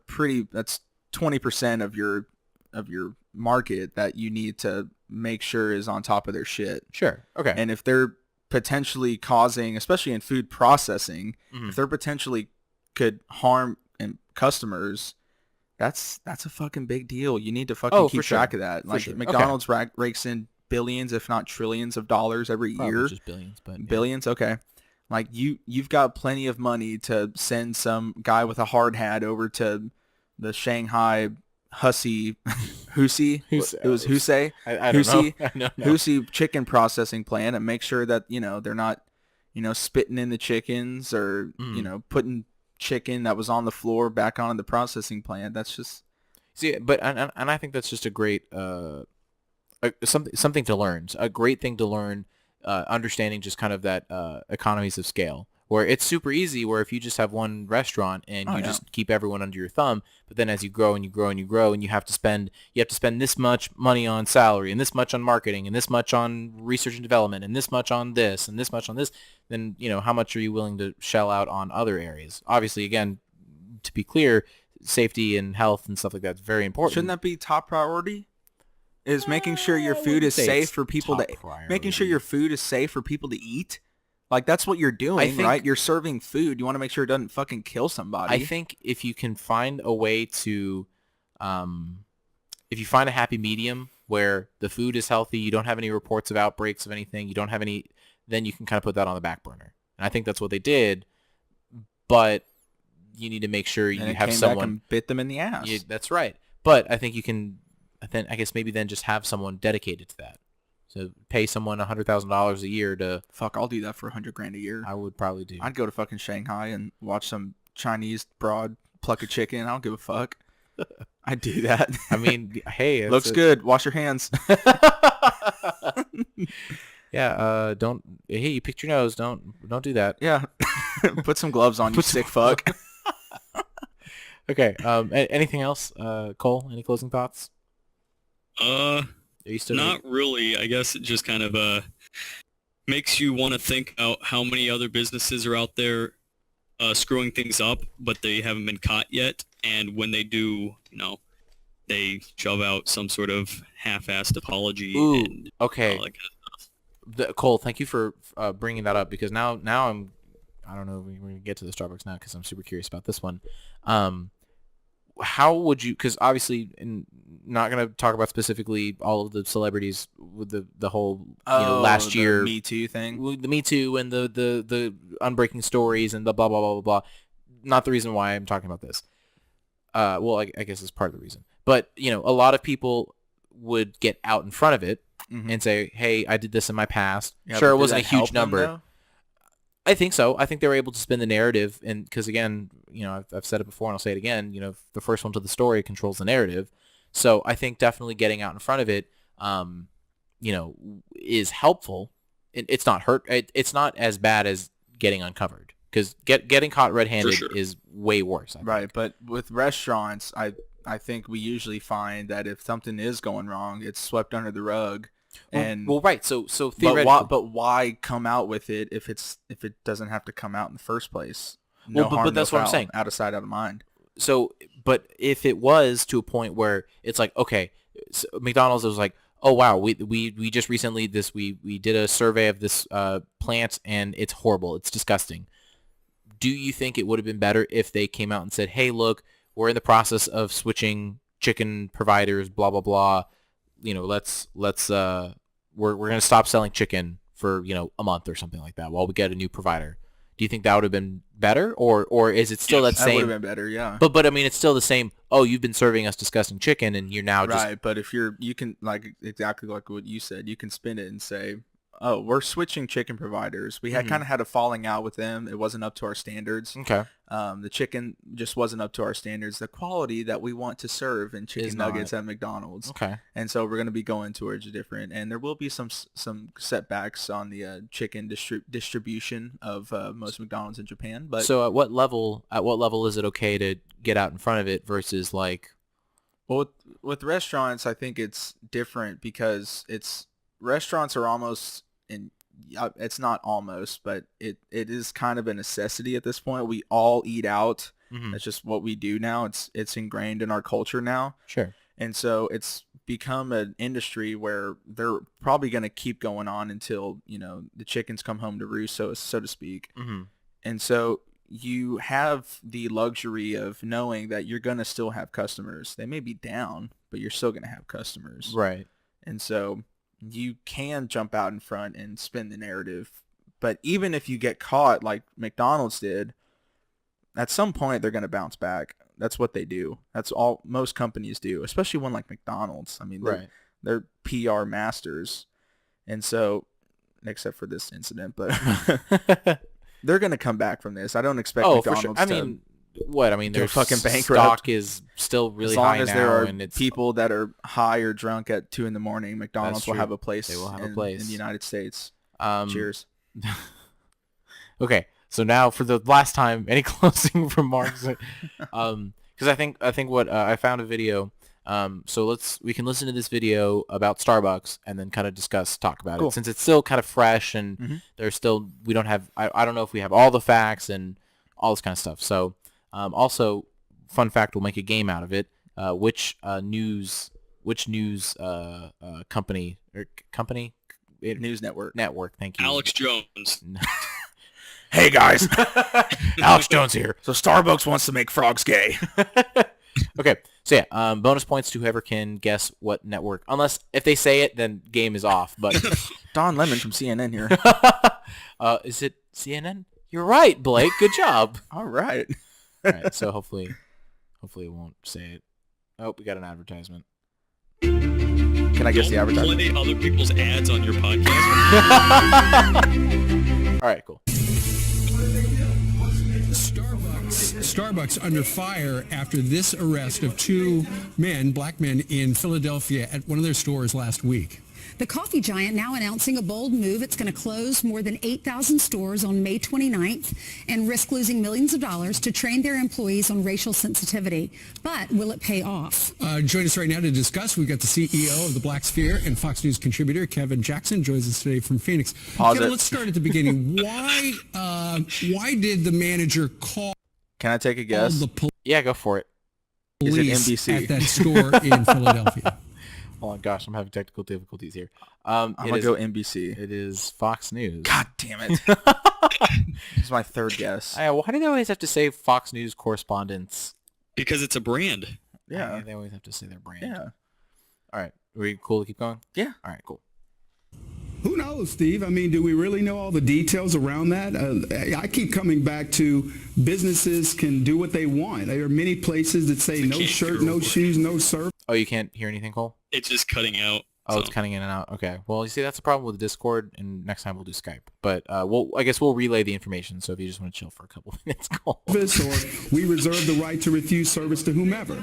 that's 20% of your market that you need to make sure is on top of their shit. Sure. Okay. And if they're potentially causing, especially in food processing, if they're potentially could harm customers, that's a fucking big deal. You need to fucking keep track of that. Like sure. McDonald's rakes in billions, if not trillions of dollars every Probably year. just billions, but yeah. Billions, okay. Like you've got plenty of money to send some guy with a hard hat over to the Shanghai Hussey, Hussey, it was Hussey, I don't know. Hussey, I don't know. Hussey chicken processing plant, and make sure that they're not spitting in the chickens or putting chicken that was on the floor back on the processing plant. That's just See, but and I think that's just a great something to learn. A great thing to learn, understanding just kind of that economies of scale. Where it's super easy, where if you just have one restaurant and you just keep everyone under your thumb, but then as you grow and you grow and you grow, and you have to spend this much money on salary and this much on marketing and this much on research and development and this much on this and this much on this, then how much are you willing to shell out on other areas? Obviously, again, to be clear, safety and health and stuff like that is very important. Shouldn't that be top priority? Is making sure your food is safe for people to making sure your food is safe for people to eat. Like, that's what you're doing, right? You're serving food. You want to make sure it doesn't fucking kill somebody. I think if you can find a way to, if you find a happy medium where the food is healthy, you don't have any reports of outbreaks of anything, you don't have any, then you can kind of put that on the back burner. And I think that's what they did, but you need to make sure you have someone. Back and bit them in the ass. That's right. But I think you can, then I guess maybe then just have someone dedicated to that. So pay someone $100,000 a year to... Fuck, I'll do that for $100,000 a year. I would probably do. I'd go to fucking Shanghai and watch some Chinese broad pluck a chicken. I don't give a fuck. I'd do that. I mean, hey, looks good. Wash your hands. Yeah. Don't. Hey, you picked your nose. Don't do that. Yeah. Put some gloves on, you sick fuck. Okay. Anything else, Cole? Any closing thoughts? Not really. I guess it just kind of makes you want to think about how many other businesses are out there screwing things up, but they haven't been caught yet. And when they do, they shove out some sort of half-assed apology. Ooh, and okay. all that kind of stuff. Cole, thank you for bringing that up, because now I don't know if we're going to get to the Starbucks now, because I'm super curious about this one. How would you, because obviously, not going to talk about specifically all of the celebrities with the whole last year Me Too thing, the Me Too and the unbreaking stories and the blah blah blah blah blah. Not the reason why I'm talking about this. Well, I guess it's part of the reason. But a lot of people would get out in front of it and say, "Hey, I did this in my past." Yeah, sure, but it wasn't a did that huge help them, number. though? I think so. I think they were able to spin the narrative, and because again, I've said it before and I'll say it again. The first one to the story controls the narrative. So I think definitely getting out in front of it, is helpful. It's not it's not as bad as getting uncovered, because getting caught red-handed is way worse. I think. Right, but with restaurants, I think we usually find that if something is going wrong, it's swept under the rug. Right. So theoretically, but why come out with it if it doesn't have to come out in the first place? No harm, but that's no what I'm foul. saying. Out of sight, out of mind. So, but if it was to a point where it's like, okay, so McDonald's was like, oh wow, we just recently we did a survey of this plant and it's horrible, it's disgusting. Do you think it would have been better if they came out and said, hey, look, we're in the process of switching chicken providers, blah blah blah. Let's we're gonna stop selling chicken for a month or something like that while we get a new provider. Do you think that would have been better, or is it still that same? That would have been better, yeah. But I mean, it's still the same. Oh, you've been serving us disgusting chicken, and you're now just right. But if you can, like exactly like what you said, you can spin it and say, oh, we're switching chicken providers. We had kind of had a falling out with them. It wasn't up to our standards. Okay. The chicken just wasn't up to our standards. The quality that we want to serve in chicken nuggets at McDonald's. Okay. And so we're going to be going towards a different, and there will be some setbacks on the chicken distribution of most McDonald's in Japan. But so at what level is it okay to get out in front of it versus like? Well, with restaurants, I think it's different because restaurants are almost it's not almost, but it is kind of a necessity at this point. We all eat out. Mm-hmm. That's just what we do now. It's ingrained in our culture now. Sure. And so it's become an industry where they're probably going to keep going on until, the chickens come home to roost, so to speak. Mm-hmm. And so you have the luxury of knowing that you're going to still have customers. They may be down, but you're still going to have customers. Right. And so you can jump out in front and spin the narrative. But even if you get caught like McDonald's did, at some point they're going to bounce back. That's what they do. That's all most companies do, especially one like McDonald's. I mean, they're PR masters. And so, except for this incident, but they're going to come back from this. I don't expect McDonald's for sure. I mean, what? I mean, their fucking bankrupt. stock is still really high now. As long as there are and it's, people that are high or drunk at 2 a.m, McDonald's will have a place. They will have a place in the United States. Cheers. Okay, so now for the last time, any closing remarks? Because I think what I found a video. So we can listen to this video about Starbucks and then kind of talk about it, since it's still kind of fresh and there's still, we don't have, I don't know if we have all the facts and all this kind of stuff. So also, fun fact, we'll make a game out of it. Which news company News network? Thank you, Alex Jones. Hey guys, Alex Jones here. So Starbucks wants to make frogs gay. Okay, so yeah, bonus points to whoever can guess what network. Unless if they say it, then game is off. But Don Lemon from CNN here. Is it CNN? You're right, Blake. Good job. All right. All right. So hopefully it won't say it. Oh, we got an advertisement. Can I guess the advertisement? Play other people's ads on your podcast. All right, cool. Starbucks under fire after this arrest of 2 black men in Philadelphia at one of their stores last week. The coffee giant now announcing a bold move. It's going to close more than 8,000 stores on May 29th and risk losing millions of dollars to train their employees on racial sensitivity. But will it pay off? Join us right now to discuss. We've got the CEO of the Black Sphere and Fox News contributor Kevin Jackson joins us today from Phoenix. Kevin, let's start at the beginning. Why did the manager call? Can I take a guess? Yeah, go for it. Is it NBC? At that store in Philadelphia? Oh gosh, I'm having technical difficulties here. I'm gonna go NBC. It is Fox News. God damn it! This is my third guess. Why do they always have to say Fox News correspondents? Because it's a brand. Yeah, they always have to say their brand. Yeah. All right, are we cool to keep going? Yeah. All right, cool. Who knows, Steve? I mean, do we really know all the details around that? I keep coming back to businesses can do what they want. There are many places that say no shirt, no shoes, no service. Oh, you can't hear anything, Cole? It's just cutting out. Oh, it's cutting in and out. Okay. Well, you see, that's the problem with Discord, and next time we'll do Skype. But I guess we'll relay the information, so if you just want to chill for a couple minutes, Cole. Or we reserve the right to refuse service to whomever.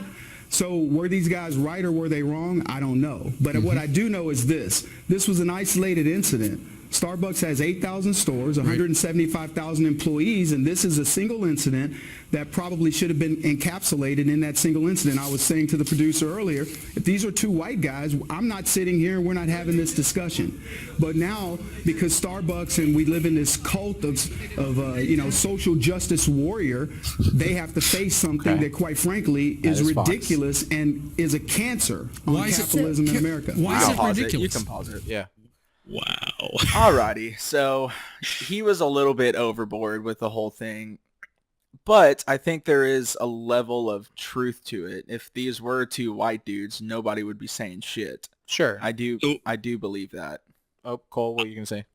So were these guys right or were they wrong? I don't know. But what I do know is this. This was an isolated incident. Starbucks has 8,000 stores, 175,000 employees, and this is a single incident that probably should have been encapsulated in that single incident. I was saying to the producer earlier, if these are 2 white guys, I'm not sitting here and we're not having this discussion. But now, because Starbucks and we live in this cult of social justice warrior, they have to face something that, quite frankly, is ridiculous and is a cancer on capitalism in America. Why is it ridiculous? You can pause it. Yeah. Wow. Alrighty, so he was a little bit overboard with the whole thing, but I think there is a level of truth to it. If these were 2 white dudes, nobody would be saying shit. Sure. I do believe that. Oh, Cole, what are you going to say?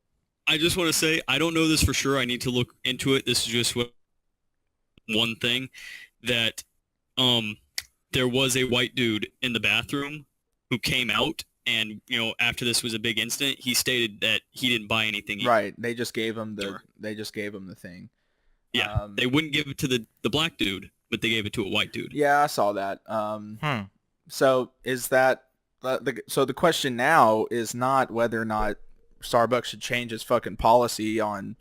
I just want to say, I don't know this for sure. I need to look into it. This is just one thing, that there was a white dude in the bathroom who came out. And, after this was a big incident, he stated that he didn't buy anything. Right. They just gave him the thing. Yeah. They wouldn't give it to the black dude, but they gave it to a white dude. Yeah, I saw that. So is that the question now is not whether or not Starbucks should change its fucking policy on,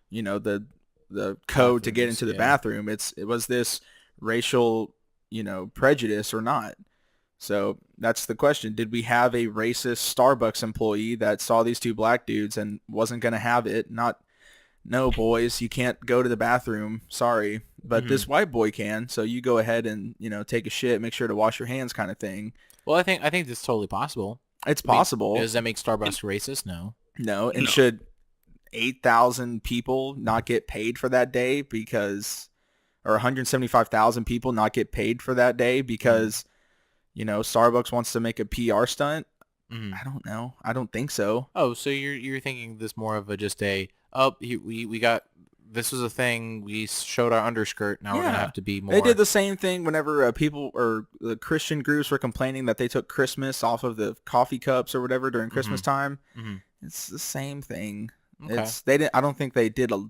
the code to get into the bathroom. It was this racial, prejudice or not? So that's the question. Did we have a racist Starbucks employee that saw these 2 black dudes and wasn't going to have it? No, boys, you can't go to the bathroom. Sorry. But this white boy can. So you go ahead and, take a shit, make sure to wash your hands kind of thing. Well, I think that's totally possible. It's possible. Does that make Starbucks racist? No. No. And should 8,000 people not get paid for that day or 175,000 people not get paid for that day because Starbucks wants to make a PR stunt? I don't know. I don't think so. Oh, so you're thinking this more of we got this was a thing. We showed our underskirt. Now we're gonna have to be more. They did the same thing whenever people or the Christian groups were complaining that they took Christmas off of the coffee cups or whatever during Christmas time. It's the same thing. Okay. They didn't. I don't think they did a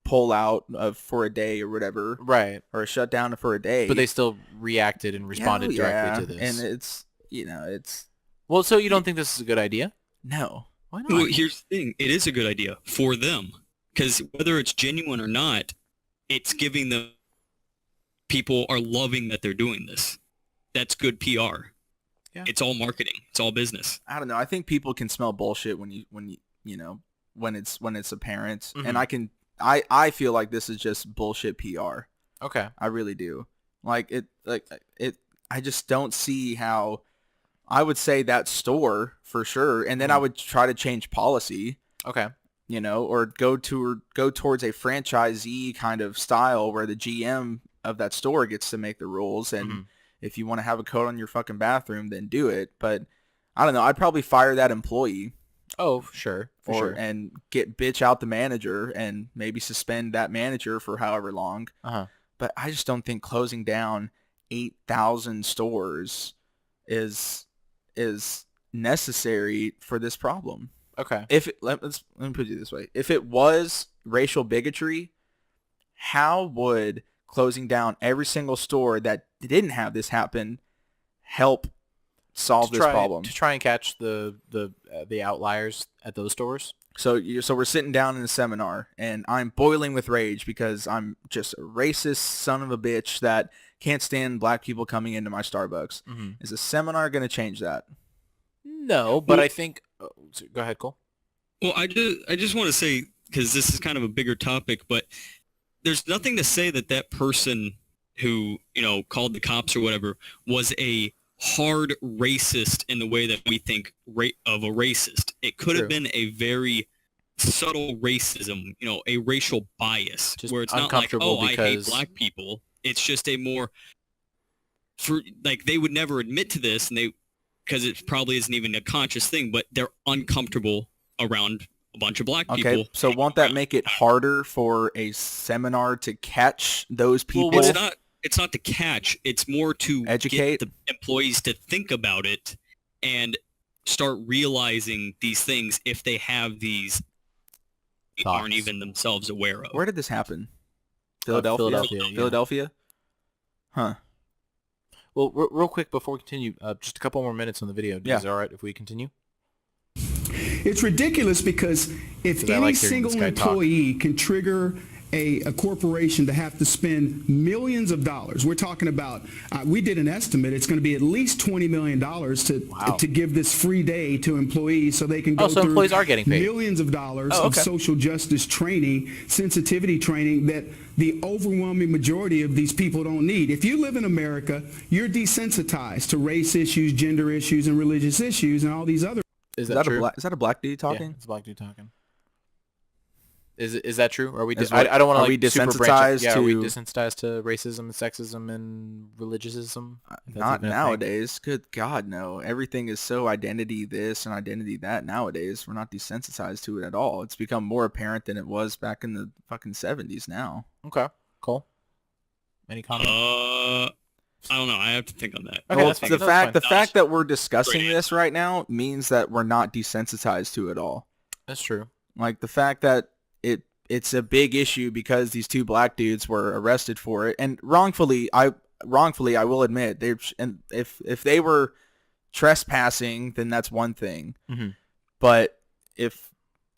pull out for a day or whatever, Right. or a shutdown for a day. But they still reacted and responded directly to this. And it's well. So you don't think this is a good idea? no. Why not? Well, here's the thing. It is a good idea for them. Because whether it's genuine or not, it's giving them, people are loving that they're doing this. That's good PR. Yeah. It's all marketing. It's all business. I don't know. I think people can smell bullshit when it's apparent, and I feel like this is just bullshit PR. Okay. I really do. I just don't see how. I would say that store for sure, and then I would try to change policy. Okay. Or go towards a franchisee kind of style where the GM of that store gets to make the rules. And if you want to have a coat on your fucking bathroom, then do it. But I don't know. I'd probably fire that employee. Oh, sure. For sure. And bitch out the manager and maybe suspend that manager for however long. But I just don't think closing down 8,000 stores is necessary for this problem. Okay. Let me put it this way. If it was racial bigotry, how would closing down every single store that didn't have this happen help solve this problem? To try and catch the outliers at those stores? So we're sitting down in a seminar, and I'm boiling with rage because I'm just a racist son of a bitch that can't stand black people coming into my Starbucks. Is a seminar going to change that? No, but I think... go ahead, Cole. Well, I just want to say, because this is kind of a bigger topic, but there's nothing to say that person who, called the cops or whatever was a hard racist in the way that we think of a racist. It could have been a very subtle racism, a racial bias, just where it's not like, oh, I hate black people. It's just a more, they would never admit to this, and because it probably isn't even a conscious thing, but they're uncomfortable around a bunch of black people. Okay, so won't that make it harder for a seminar to catch those people? Well, it's not to catch. It's more to educate the employees to think about it and start realizing these things if they have these thoughts. Aren't even themselves aware of. Where did this happen? Philadelphia? Philadelphia? Huh. Well, real quick before we continue, just a couple more minutes on the video. Is it all right if we continue? It's ridiculous because if any single employee can trigger a corporation to have to spend millions of dollars, we're talking about, we did an estimate, it's going to be at least $20 million to give this free day to employees so they can go through employees are getting paid. millions of dollars of social justice training, sensitivity training that the overwhelming majority of these people don't need. If you live in America, you're desensitized to race issues, gender issues, and religious issues, and all these other. Is that true? Is that a black dude talking? Yeah, it's a black dude talking. Is that true? Are we? I don't want to. Are we desensitized to? Are we desensitized to racism, sexism, and religiosism? Not nowadays. Good God, no. Everything is so identity this and identity that nowadays. We're not desensitized to it at all. It's become more apparent than it was back in the fucking 70s now. Okay, cool. Any comment? I don't know. I have to think on that. Okay, well, the fact that we're discussing this right now means that we're not desensitized to it all. That's true. Like the fact that it's a big issue because these two black dudes were arrested for it, and wrongfully I will admit if they were trespassing, then that's one thing. Mm-hmm. But if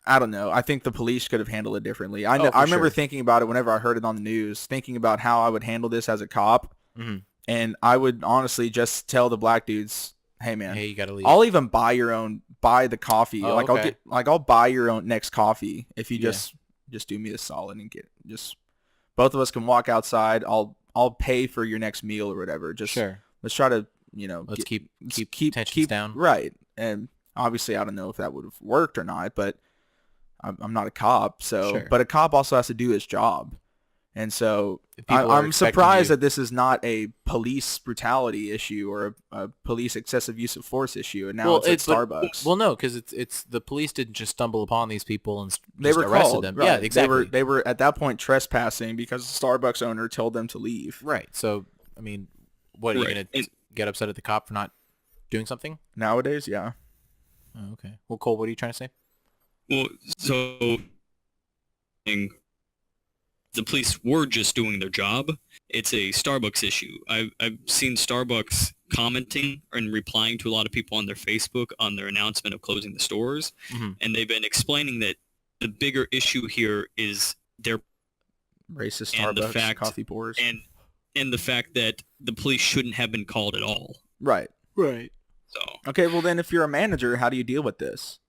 I don't know, I think the police could have handled it differently. I remember thinking about it whenever I heard it on the news, thinking about how I would handle this as a cop, and I would honestly just tell the black dudes, "Hey man, you gotta leave. I'll even buy the coffee. I'll buy your own next coffee if you just do me a solid and both of us can walk outside. I'll pay for your next meal or whatever. Just let's try to let's keep tensions down. Right. And obviously I don't know if that would have worked or not, but I'm not a cop, so but a cop also has to do his job. And so People are I'm expecting surprised you- that this is not a police brutality issue or a police excessive use of force issue, and now it's at Starbucks. Well, no, because it's the police didn't just stumble upon these people and They just were arrested called. them. Right. Yeah, exactly. They were at that point trespassing because the Starbucks owner told them to leave. Right. So, I mean, what, are you Right. going And- to get upset at the cop for not doing something? Nowadays, yeah. Oh, okay. Well, Cole, what are you trying to say? Well, so the police were just doing their job. It's a Starbucks issue. I've seen Starbucks commenting and replying to a lot of people on their Facebook on their announcement of closing the stores, Mhm. and they've been explaining that the bigger issue here is their Racist And the Starbucks fact- coffee pours. and the fact that the police shouldn't have been called at all. Right. Right. So Okay, well then if you're a manager, how do you deal with this?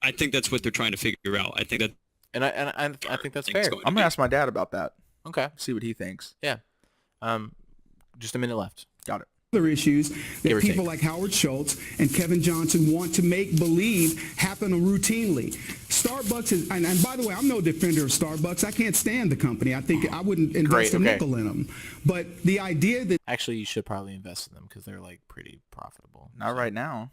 I think that's what they're trying to figure out. I think that And I think that's thing's fair. going I'm going to ask my dad about that. Okay. See what he thinks. Yeah. Just a minute left. Got it. Other issues Give that or people take. like Howard Schultz and Kevin Johnson want to make believe happen routinely. Starbucks is, and by the way, I'm no defender of Starbucks. I can't stand the company. I think I wouldn't invest Great, a okay. nickel in them. But the idea that Actually, you should probably invest in them because they're like pretty profitable. Not right now.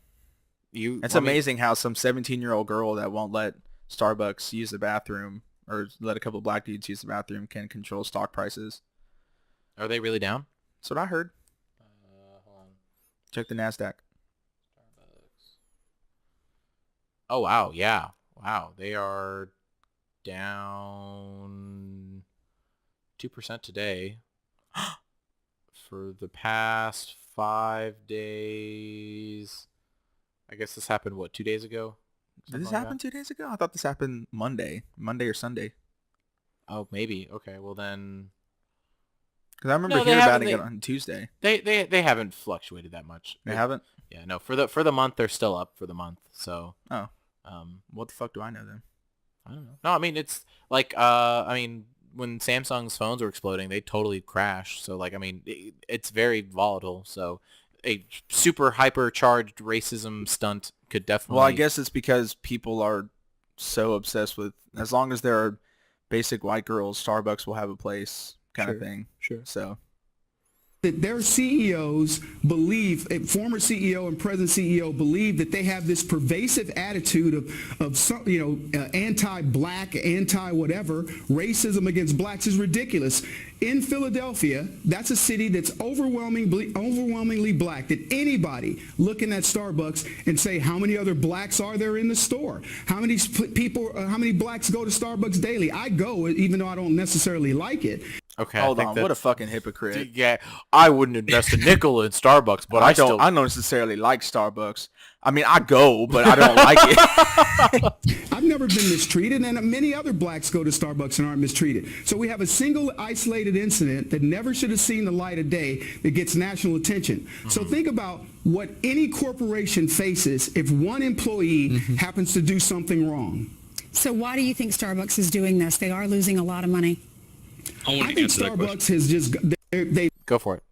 You. It's I mean, amazing how some 17-year-old girl that won't let Starbucks use the bathroom or let a couple of black dudes use the bathroom can control stock prices. Are they really down? That's what I heard. Hold on. Check the NASDAQ. Oh wow, yeah, wow, they are down 2% today. For the past 5 days, I guess this happened. What, 2 days ago? Did this Something like happen that? 2 days ago? I thought this happened Monday or Sunday. Oh, maybe. Okay, well then Because I remember No, they hearing about haven't- it on Tuesday. they haven't fluctuated that much. They haven't? Yeah, no. For the month, they're still up for the month. So, Oh. um, What the fuck do I know then? I don't know. No, I mean it's like when Samsung's phones were exploding, they totally crashed. So like I mean it's very volatile. So a super hypercharged racism stunt could definitely. Well, I guess it's because people are so obsessed with, as long as there are basic white girls, Starbucks will have a place kind of thing. Sure. So their CEOs believe, a former CEO and present CEO believe that they have this pervasive attitude of some, anti-black, anti-whatever, racism against blacks is ridiculous. In Philadelphia, that's a city that's overwhelmingly black, that anybody looking at Starbucks and say, how many other blacks are there in the store? How many people, how many blacks go to Starbucks daily? I go, even though I don't necessarily like it. Okay. hold I think on, what a fucking hypocrite. Yeah, I wouldn't invest a nickel in Starbucks, but I don't necessarily like Starbucks. I mean, I go, but I don't like it. I've never been mistreated, and many other blacks go to Starbucks and aren't mistreated. So we have a single isolated incident that never should have seen the light of day that gets national attention. So think about what any corporation faces if one employee happens to do something wrong. So why do you think Starbucks is doing this? They are losing a lot of money. I want I to think answer that question. Starbucks has just, they Go for it.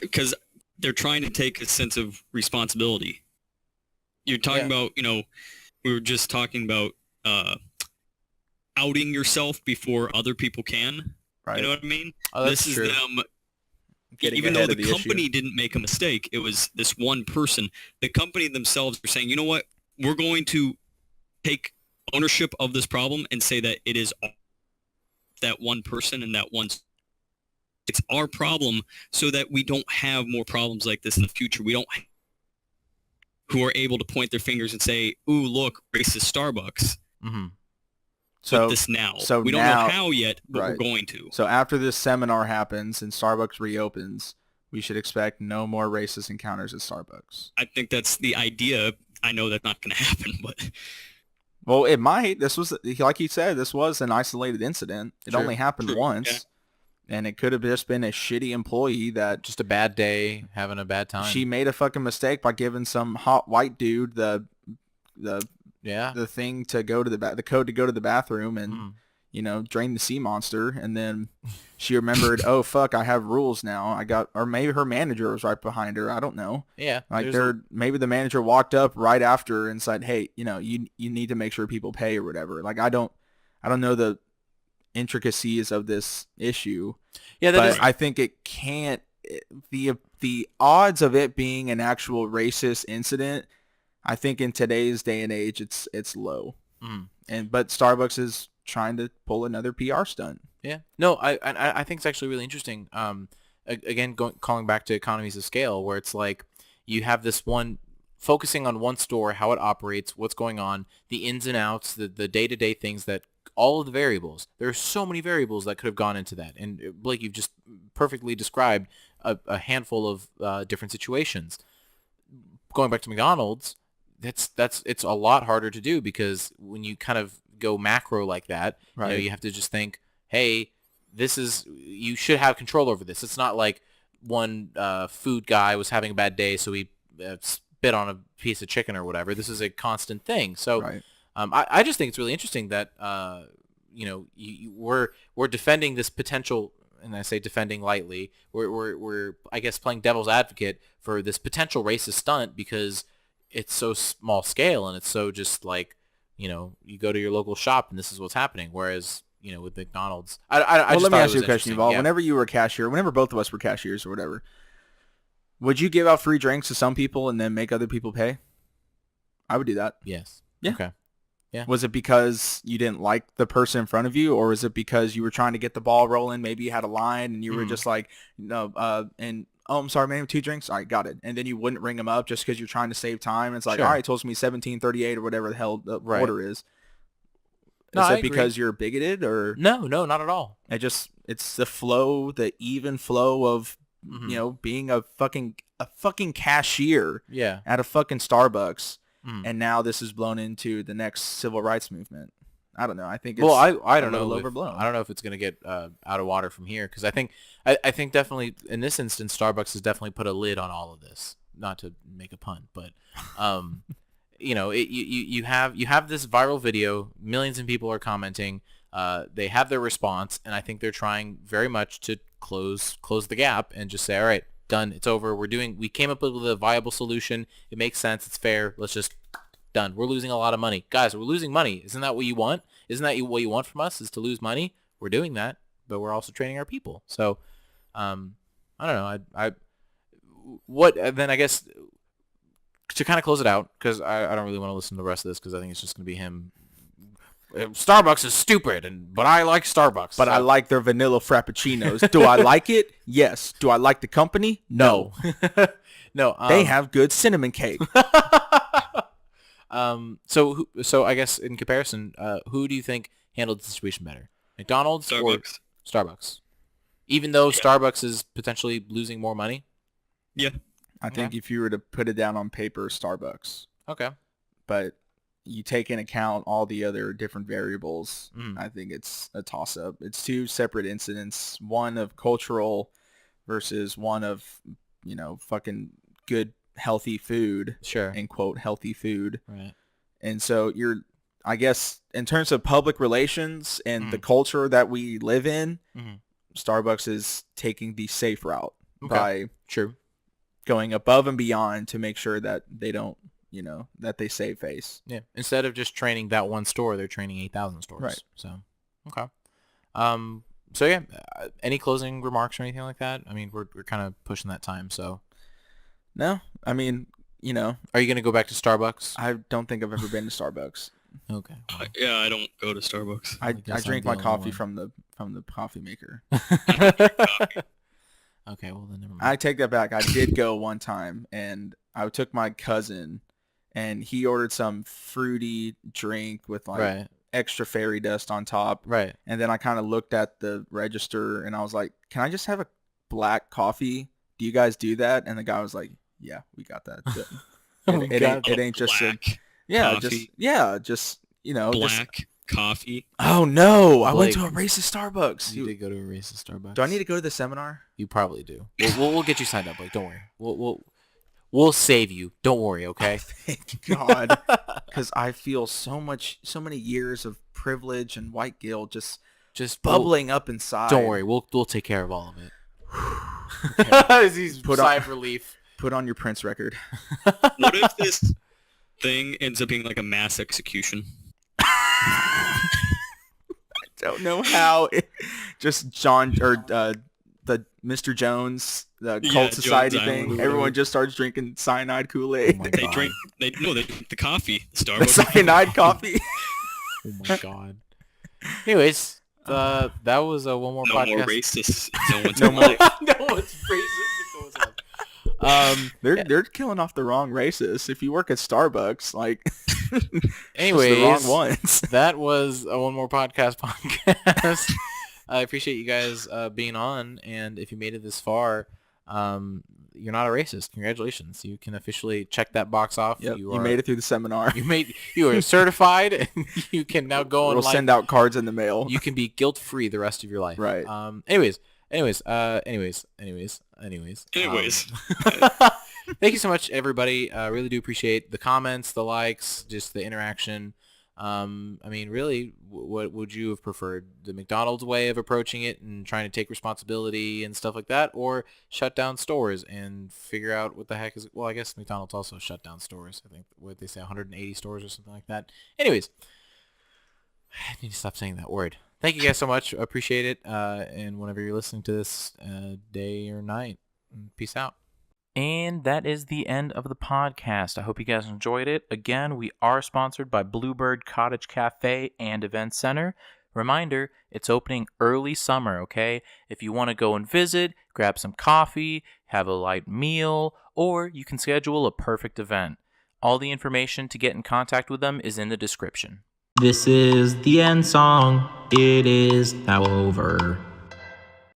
Because they're trying to take a sense of responsibility. You're talking about, we were just talking about outing yourself before other people can. Right. You know what I mean? Oh, that's This is true. them. Getting Even though ahead the of the issue. company didn't make a mistake, it was this one person. The company themselves are saying, you know what? We're going to take ownership of this problem and say that it is that one person and that one. It's our problem so that we don't have more problems like this in the future. We don't who are able to point their fingers and say, ooh, look, racist Starbucks. Mm-hmm. So With this now. so we don't now- know how yet, but right. we're going to. So after this seminar happens and Starbucks reopens, we should expect no more racist encounters at Starbucks. I think that's the idea. I know that's not going to happen, but Well, it might. This was, like you said, this was an isolated incident. It True. only happened True, once. yeah. And it could have just been a shitty employee that Just a bad day, having a bad time. she made a fucking mistake by giving some hot white dude the yeah. thing to go to the code to go to the bathroom and Mhm. drain the sea monster, and then she remembered, oh fuck, I have rules now. Or maybe her manager was right behind her. I don't know. Yeah. Like there's maybe the manager walked up right after and said, hey, you need to make sure people pay or whatever. Like I don't know the intricacies of this issue. Yeah, But I think it can't. The odds of it being an actual racist incident, I think in today's day and age, it's low. But Starbucks is trying to pull another PR stunt. Yeah. No, I think it's actually really interesting. Again, calling back to economies of scale, where it's like you have this one focusing on one store, how it operates, what's going on, the ins and outs, the day-to-day things that all of the variables. There are so many variables that could have gone into that. And Blake, you've just perfectly described a handful of different situations. Going back to McDonald's, it's a lot harder to do because when you kind of go macro like that, Right. you have to just think, hey, you should have control over this. It's not like one food guy was having a bad day, so he spit on a piece of chicken or whatever. This is a constant thing. So Right. I just think it's really interesting that we're defending this potential, and I say defending lightly. We're I guess playing devil's advocate for this potential racist stunt because it's so small scale and it's so just like you go to your local shop and this is what's happening. Whereas with McDonald's, Well, let me ask you a question, interesting. Yuval. Yeah. Whenever you were a cashier, whenever both of us were cashiers or whatever, would you give out free drinks to some people and then make other people pay? I would do that. Yes. Yeah. Okay. Yeah. Was it because you didn't like the person in front of you, or was it because you were trying to get the ball rolling? Maybe you had a line and you were just like, I'm sorry, man, 2 drinks. All right, got it. And then you wouldn't ring them up just because you're trying to save time. It's like, Sure. all right, it told me 17.38 or whatever the hell the Right. order is. No, Is I it agree. because you're bigoted, or No, not at all. it's the flow, the even flow of being a fucking cashier Yeah. at a fucking Starbucks, and now this is blown into the next civil rights movement. I don't know. I think it's Well, I don't a little know. overblown. I don't know if it's going to get out of water from here because I think definitely in this instance Starbucks has definitely put a lid on all of this. Not to make a pun, but you have this viral video. Millions of people are commenting. They have their response, and I think they're trying very much to close the gap and just say, all right, done. It's over. We came up with a viable solution. It makes sense. It's fair. Let's just done. We're losing a lot of money. Guys, we're losing money. Isn't that what you want? Isn't that what you want from us is to lose money? We're doing that, but we're also training our people. So, I don't know. Then I guess to kind of close it out, because I don't really want to listen to the rest of this because I think it's just going to be him. Starbucks is stupid, but I like Starbucks. But I like their vanilla frappuccinos. Do I like it? Yes. Do I like the company? No. No. They have good cinnamon cake. So I guess in comparison, who do you think handled the situation better? McDonald's or Starbucks. Starbucks? Even though Starbucks is potentially losing more money? Yeah. I think if you were to put it down on paper, Starbucks. Okay. But you take into account all the other different variables, Mm. I think it's a toss-up. It's 2 separate incidents, one of cultural versus one of, fucking good, healthy food. Sure. And quote, healthy food. Right. And so I guess, in terms of public relations and the culture that we live in, Starbucks is taking the safe route by True. going above and beyond to make sure that they don't, that they save face. Yeah. Instead of just training that one store, they're training 8,000 stores. Right. So, okay. So yeah, any closing remarks or anything like that? I mean, we're kind of pushing that time. So, No, I mean, are you going to go back to Starbucks? I don't think I've ever been to Starbucks. Okay. I don't go to Starbucks. I guess drink I'm my the only coffee one. from the coffee maker. Okay. Well, then never mind. I take that back. I did go one time, and I took my cousin, and he ordered some fruity drink with Right. extra fairy dust on top. Right. And then I kind of looked at the register, and I was like, "Can I just have a black coffee? Do you guys do that?" And the guy was like, "Yeah, we got that." It ain't just a, Black just coffee. just Black coffee. Oh no! I went Blake, to a racist Starbucks. You did go to a racist Starbucks. Do I need to go to the seminar? You probably do. We'll get you signed up, Blake. Don't worry. We'll save you. Don't worry. Okay. Thank God, because I feel so many years of privilege and white guilt just bubbling up inside. Don't worry. We'll take care of all of it. He's sigh of relief. Put on your Prince record. What if this thing ends up being like a mass execution? don't know how. Just John or the Mr. Jones, the cult Jones society Island. thing. Everyone just starts drinking cyanide Kool-Aid. Oh my They God. drink. They drink the coffee. The The Starbucks. cyanide coffee. Oh my God. Anyways, that was a one more No podcast. more racist. No one's No more- alive. No one's racist. They're killing off the wrong racists. If you work at Starbucks, like, Anyways, the wrong ones. that was a one more podcast. I appreciate you guys being on, and if you made it this far, you're not a racist. Congratulations! You can officially check that box off. Yep, you made it through the seminar. You are certified, and you can now go on. We'll send out cards in the mail. You can be guilt-free the rest of your life. Right. Anyways. Thank you so much, everybody. I really do appreciate the comments, the likes, just the interaction. I mean, really, what would you have preferred? The McDonald's way of approaching it and trying to take responsibility and stuff like that, or shut down stores and figure out what the heck is... Well, I guess McDonald's also shut down stores. I think, what they say, 180 stores or something like that. Anyways, I need to stop saying that word. Thank you guys so much. I appreciate it. And whenever you're listening to this, day or night, peace out. And that is the end of the podcast. I hope you guys enjoyed it. Again, we are sponsored by Bluebird Cottage Cafe and Event Center. Reminder, it's opening early summer, okay? If you want to go and visit, grab some coffee, have a light meal, or you can schedule a perfect event. All the information to get in contact with them is in the description. This is the end song. It is now over.